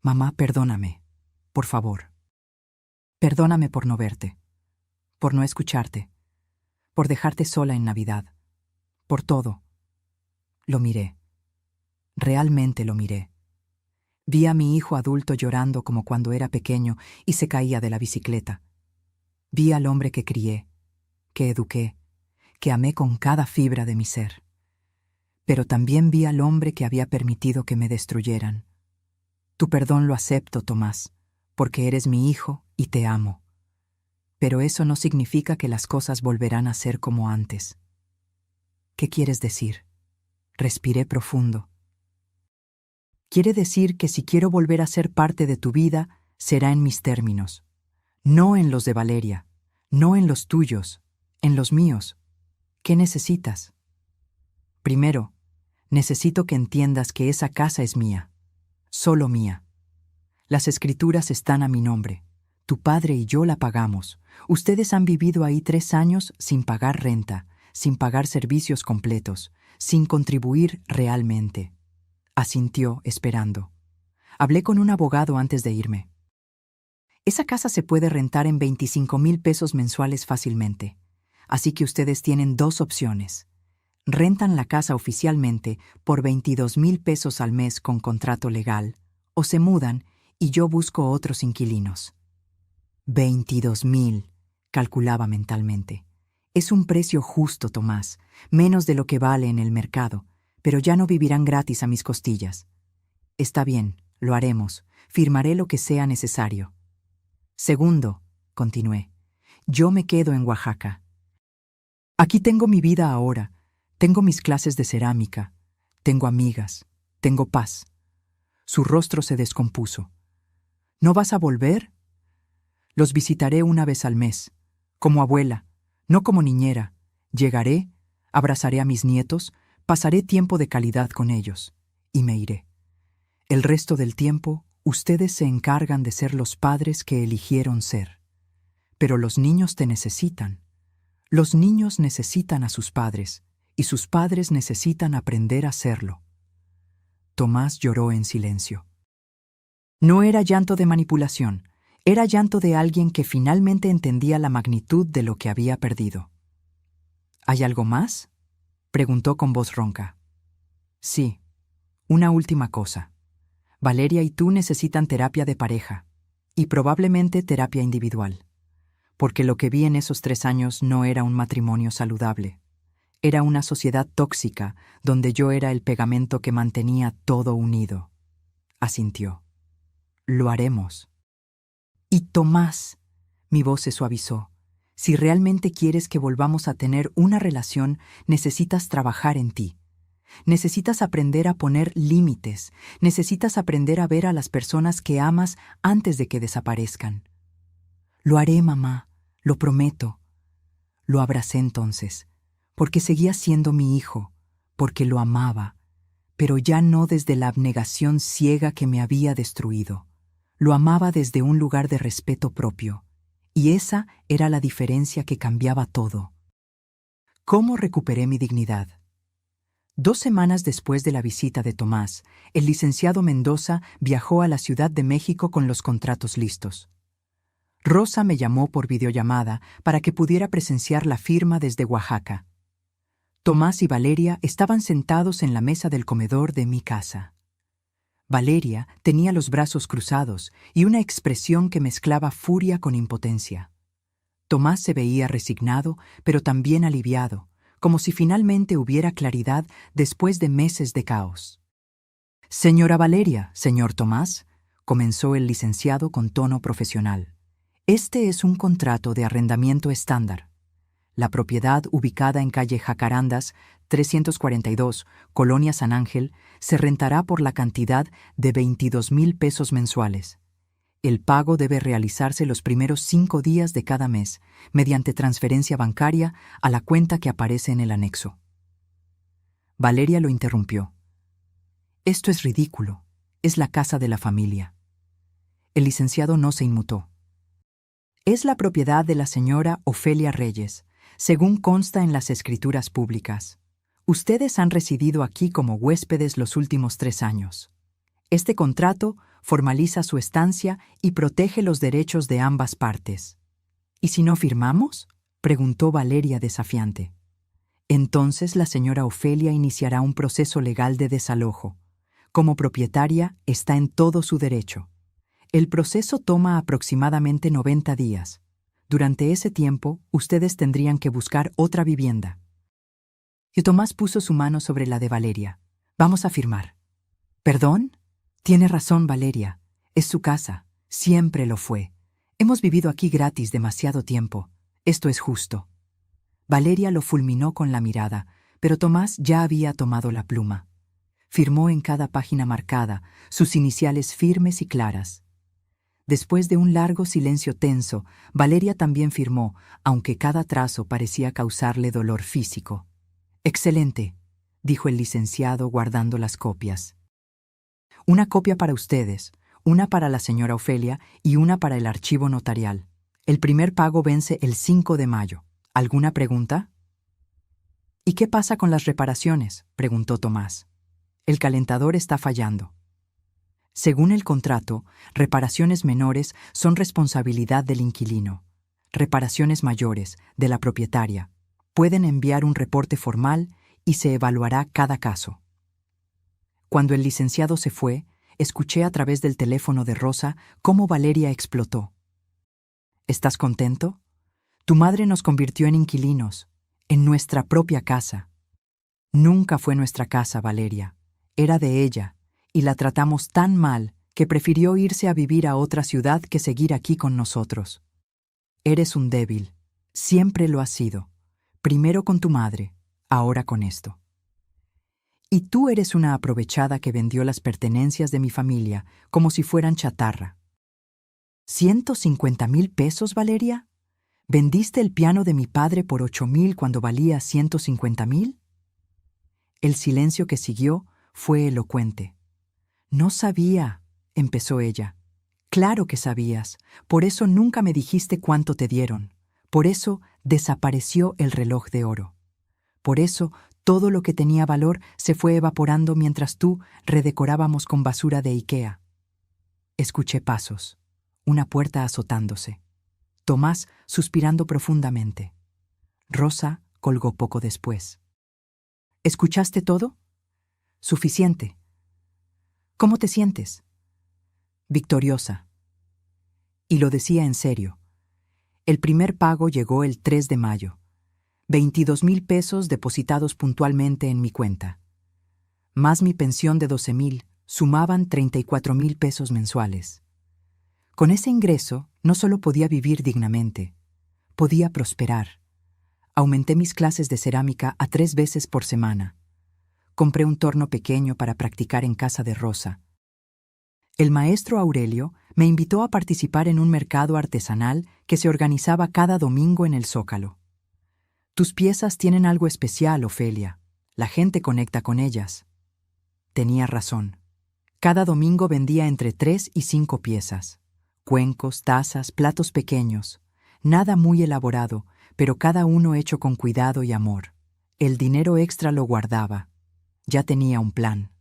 Mamá, perdóname. Por favor. Perdóname por no verte, por no escucharte, por dejarte sola en Navidad, por todo. Lo miré. Realmente lo miré. Vi a mi hijo adulto llorando como cuando era pequeño y se caía de la bicicleta. Vi al hombre que crié, que eduqué, que amé con cada fibra de mi ser. Pero también vi al hombre que había permitido que me destruyeran. Tu perdón lo acepto, Tomás, porque eres mi hijo y te amo. Pero eso no significa que las cosas volverán a ser como antes. ¿Qué quieres decir? Respiré profundo. Quiere decir que si quiero volver a ser parte de tu vida, será en mis términos. No en los de Valeria, no en los tuyos, en los míos. ¿Qué necesitas? Primero, necesito que entiendas que esa casa es mía, solo mía. Las escrituras están a mi nombre. Tu padre y yo la pagamos. Ustedes han vivido ahí 3 años sin pagar renta, sin pagar servicios completos, sin contribuir realmente. Asintió, esperando. Hablé con un abogado antes de irme. Esa casa se puede rentar en 25,000 pesos mensuales fácilmente. Así que ustedes tienen 2 opciones. Rentan la casa oficialmente por 22,000 pesos al mes con contrato legal, o se mudan y yo busco otros inquilinos. 22,000, calculaba mentalmente. Es un precio justo, Tomás, menos de lo que vale en el mercado, pero ya no vivirán gratis a mis costillas. Está bien, lo haremos, firmaré lo que sea necesario. Segundo, continué, yo me quedo en Oaxaca. Aquí tengo mi vida ahora, tengo mis clases de cerámica, tengo amigas, tengo paz. Su rostro se descompuso. ¿No vas a volver? Los visitaré una vez al mes, como abuela, no como niñera. Llegaré, abrazaré a mis nietos, pasaré tiempo de calidad con ellos, y me iré. El resto del tiempo, ustedes se encargan de ser los padres que eligieron ser. Pero los niños te necesitan. Los niños necesitan a sus padres, y sus padres necesitan aprender a serlo. Tomás lloró en silencio. No era llanto de manipulación, era llanto de alguien que finalmente entendía la magnitud de lo que había perdido. ¿Hay algo más?, preguntó con voz ronca. Sí, una última cosa. Valeria y tú necesitan terapia de pareja, y probablemente terapia individual, porque lo que vi en esos 3 años no era un matrimonio saludable. Era una sociedad tóxica donde yo era el pegamento que mantenía todo unido. Asintió. Lo haremos. Y Tomás, mi voz se suavizó, si realmente quieres que volvamos a tener una relación, necesitas trabajar en ti. Necesitas aprender a poner límites, necesitas aprender a ver a las personas que amas antes de que desaparezcan. Lo haré, mamá, lo prometo. Lo abracé entonces, porque seguía siendo mi hijo, porque lo amaba, pero ya no desde la abnegación ciega que me había destruido. Lo amaba desde un lugar de respeto propio, y esa era la diferencia que cambiaba todo. ¿Cómo recuperé mi dignidad? 2 semanas después de la visita de Tomás, el licenciado Mendoza viajó a la Ciudad de México con los contratos listos. Rosa me llamó por videollamada para que pudiera presenciar la firma desde Oaxaca. Tomás y Valeria estaban sentados en la mesa del comedor de mi casa. Valeria tenía los brazos cruzados y una expresión que mezclaba furia con impotencia. Tomás se veía resignado, pero también aliviado, como si finalmente hubiera claridad después de meses de caos. «Señora Valeria, señor Tomás», comenzó el licenciado con tono profesional. «Este es un contrato de arrendamiento estándar. La propiedad, ubicada en calle Jacarandas, 342, Colonia San Ángel, se rentará por la cantidad de 22,000 pesos mensuales. El pago debe realizarse los primeros 5 días de cada mes, mediante transferencia bancaria a la cuenta que aparece en el anexo. Valeria lo interrumpió. Esto es ridículo. Es la casa de la familia. El licenciado no se inmutó. Es la propiedad de la señora Ofelia Reyes, según consta en las escrituras públicas. Ustedes han residido aquí como huéspedes los últimos 3 años. Este contrato formaliza su estancia y protege los derechos de ambas partes. ¿Y si no firmamos?, preguntó Valeria desafiante. Entonces la señora Ofelia iniciará un proceso legal de desalojo. Como propietaria está en todo su derecho. El proceso toma aproximadamente 90 días. Durante ese tiempo, ustedes tendrían que buscar otra vivienda. Y Tomás puso su mano sobre la de Valeria. Vamos a firmar. ¿Perdón? Tiene razón, Valeria. Es su casa. Siempre lo fue. Hemos vivido aquí gratis demasiado tiempo. Esto es justo. Valeria lo fulminó con la mirada, pero Tomás ya había tomado la pluma. Firmó en cada página marcada, sus iniciales firmes y claras. Después de un largo silencio tenso, Valeria también firmó, aunque cada trazo parecía causarle dolor físico. «Excelente», dijo el licenciado guardando las copias. «Una copia para ustedes, una para la señora Ofelia y una para el archivo notarial. El primer pago vence el 5 de mayo. ¿Alguna pregunta?» «¿Y qué pasa con las reparaciones?», preguntó Tomás. «El calentador está fallando». Según el contrato, reparaciones menores son responsabilidad del inquilino. Reparaciones mayores, de la propietaria. Pueden enviar un reporte formal y se evaluará cada caso. Cuando el licenciado se fue, escuché a través del teléfono de Rosa cómo Valeria explotó. «¿Estás contento? Tu madre nos convirtió en inquilinos, en nuestra propia casa». «Nunca fue nuestra casa, Valeria. Era de ella. Y la tratamos tan mal que prefirió irse a vivir a otra ciudad que seguir aquí con nosotros. Eres un débil. Siempre lo has sido. Primero con tu madre, ahora con esto. Y tú eres una aprovechada que vendió las pertenencias de mi familia como si fueran chatarra». ¿150,000 pesos, Valeria? ¿Vendiste el piano de mi padre por 8,000 cuando valía 150,000? El silencio que siguió fue elocuente. «No sabía», empezó ella. «Claro que sabías. Por eso nunca me dijiste cuánto te dieron. Por eso desapareció el reloj de oro. Por eso todo lo que tenía valor se fue evaporando mientras tú redecorábamos con basura de IKEA». Escuché pasos, una puerta azotándose. Tomás suspirando profundamente. Rosa colgó poco después. «¿Escuchaste todo?» «Suficiente». «¿Cómo te sientes?» «Victoriosa». Y lo decía en serio. El primer pago llegó el 3 de mayo. 22,000 pesos depositados puntualmente en mi cuenta. Más mi pensión de 12,000 sumaban 34,000 pesos mensuales. Con ese ingreso no solo podía vivir dignamente, podía prosperar. Aumenté mis clases de cerámica a 3 veces por semana. Compré un torno pequeño para practicar en casa de Rosa. El maestro Aurelio me invitó a participar en un mercado artesanal que se organizaba cada domingo en el Zócalo. «Tus piezas tienen algo especial, Ofelia. La gente conecta con ellas». Tenía razón. Cada domingo vendía entre 3 y 5 piezas. Cuencos, tazas, platos pequeños. Nada muy elaborado, pero cada uno hecho con cuidado y amor. El dinero extra lo guardaba. Ya tenía un plan.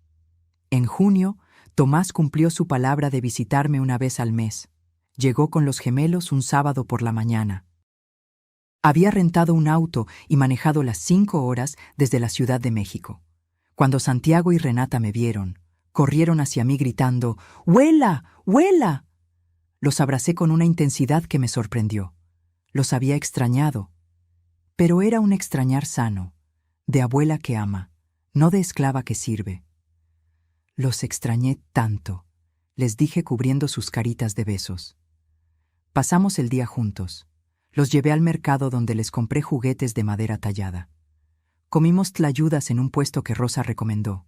En junio, Tomás cumplió su palabra de visitarme una vez al mes. Llegó con los gemelos un sábado por la mañana. Había rentado un auto y manejado las 5 horas desde la Ciudad de México. Cuando Santiago y Renata me vieron, corrieron hacia mí gritando: «¡Huela! ¡Huela!». Los abracé con una intensidad que me sorprendió. Los había extrañado. Pero era un extrañar sano, de abuela que ama, no de esclava que sirve. «Los extrañé tanto», les dije cubriendo sus caritas de besos. Pasamos el día juntos. Los llevé al mercado donde les compré juguetes de madera tallada. Comimos tlayudas en un puesto que Rosa recomendó.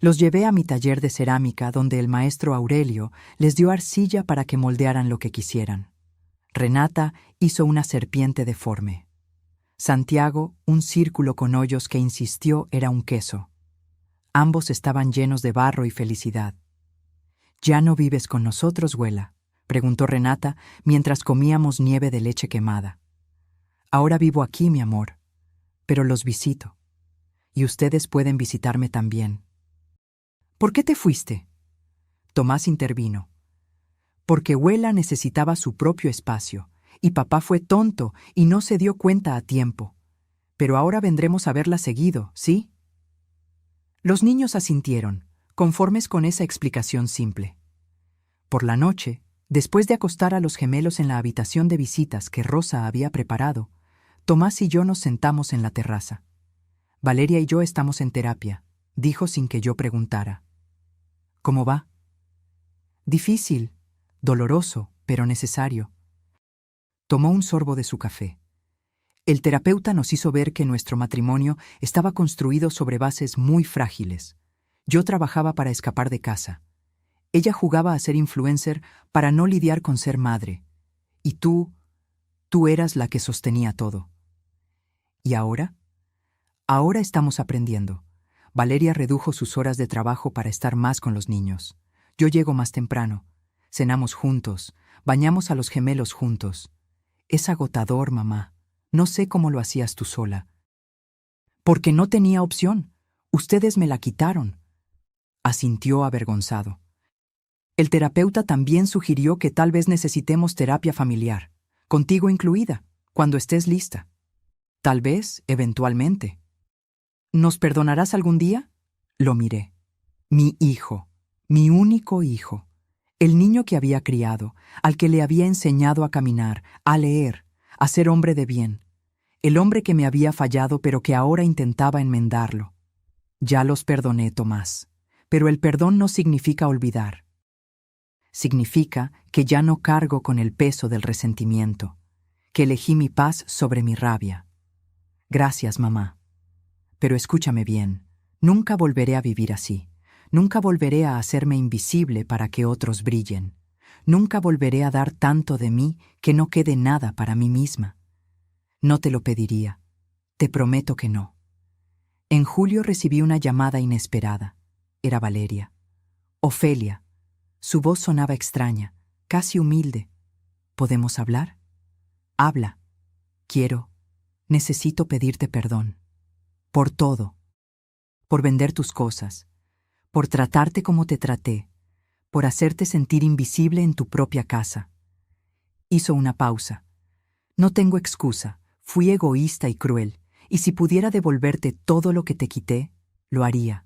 Los llevé a mi taller de cerámica donde el maestro Aurelio les dio arcilla para que moldearan lo que quisieran. Renata hizo una serpiente deforme. Santiago, un círculo con hoyos que insistió era un queso. Ambos estaban llenos de barro y felicidad. «¿Ya no vives con nosotros, Güela?», preguntó Renata mientras comíamos nieve de leche quemada. «Ahora vivo aquí, mi amor, pero los visito. Y ustedes pueden visitarme también». «¿Por qué te fuiste?». Tomás intervino. «Porque Güela necesitaba su propio espacio, y papá fue tonto y no se dio cuenta a tiempo. Pero ahora vendremos a verla seguido, ¿sí?». Los niños asintieron, conformes con esa explicación simple. Por la noche, después de acostar a los gemelos en la habitación de visitas que Rosa había preparado, Tomás y yo nos sentamos en la terraza. «Valeria y yo estamos en terapia», dijo sin que yo preguntara. «¿Cómo va?». «Difícil, doloroso, pero necesario». Tomó un sorbo de su café. «El terapeuta nos hizo ver que nuestro matrimonio estaba construido sobre bases muy frágiles. Yo trabajaba para escapar de casa. Ella jugaba a ser influencer para no lidiar con ser madre. Y tú eras la que sostenía todo. ¿Y ahora? Ahora estamos aprendiendo. Valeria redujo sus horas de trabajo para estar más con los niños. Yo llego más temprano. Cenamos juntos. Bañamos a los gemelos juntos. Es agotador, mamá. No sé cómo lo hacías tú sola». «Porque no tenía opción. Ustedes me la quitaron», asintió avergonzado. «El terapeuta también sugirió que tal vez necesitemos terapia familiar, contigo incluida, cuando estés lista. Tal vez, eventualmente». «¿Nos perdonarás algún día?». Lo miré. Mi hijo, mi único hijo, el niño que había criado, al que le había enseñado a caminar, a leer, a ser hombre de bien, el hombre que me había fallado pero que ahora intentaba enmendarlo. «Ya los perdoné, Tomás, pero el perdón no significa olvidar. Significa que ya no cargo con el peso del resentimiento, que elegí mi paz sobre mi rabia. Gracias, mamá. Pero escúchame bien, nunca volveré a vivir así. Nunca volveré a hacerme invisible para que otros brillen. Nunca volveré a dar tanto de mí que no quede nada para mí misma. No te lo pediría. Te prometo que no». En julio recibí una llamada inesperada. Era Valeria. «Ofelia». Su voz sonaba extraña, casi humilde. «¿Podemos hablar?». «Habla. Necesito pedirte perdón. Por todo. Por vender tus cosas. Por tratarte como te traté. Por hacerte sentir invisible en tu propia casa». Hizo una pausa. «No tengo excusa. Fui egoísta y cruel, y si pudiera devolverte todo lo que te quité, lo haría».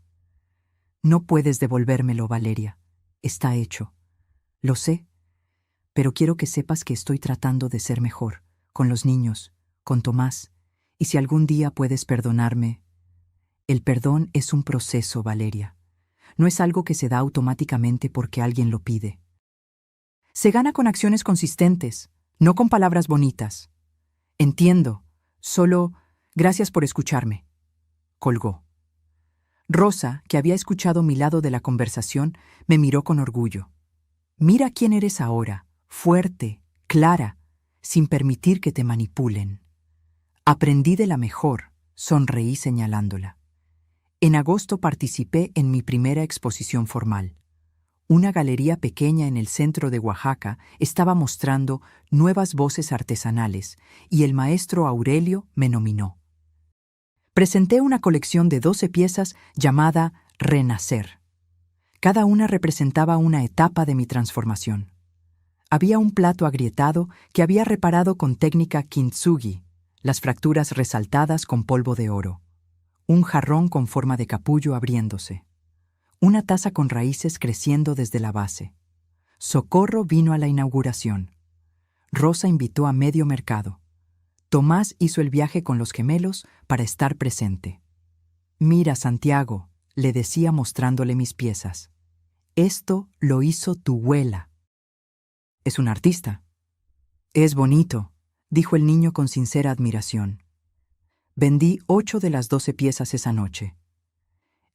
«No puedes devolvérmelo, Valeria. Está hecho. Lo sé, pero quiero que sepas que estoy tratando de ser mejor, con los niños, con Tomás, y si algún día puedes perdonarme». El perdón es un proceso, Valeria. No es algo que se da automáticamente porque alguien lo pide. Se gana con acciones consistentes, no con palabras bonitas. «Entiendo. Solo, gracias por escucharme». Colgó. Rosa, que había escuchado mi lado de la conversación, me miró con orgullo. «Mira quién eres ahora, fuerte, clara, sin permitir que te manipulen». Aprendí de la mejor, sonreí señalándola. En agosto participé en mi primera exposición formal. Una galería pequeña en el centro de Oaxaca estaba mostrando nuevas voces artesanales y el maestro Aurelio me nominó. Presenté una colección de 12 piezas llamada Renacer. Cada una representaba una etapa de mi transformación. Había un plato agrietado que había reparado con técnica kintsugi, las fracturas resaltadas con polvo de oro. Un jarrón con forma de capullo abriéndose. Una taza con raíces creciendo desde la base. Socorro vino a la inauguración. Rosa invitó a medio mercado. Tomás hizo el viaje con los gemelos para estar presente. «Mira, Santiago», le decía mostrándole mis piezas. «Esto lo hizo tu abuela». «Es un artista». «Es bonito», dijo el niño con sincera admiración. Vendí 8 de las 12 piezas esa noche.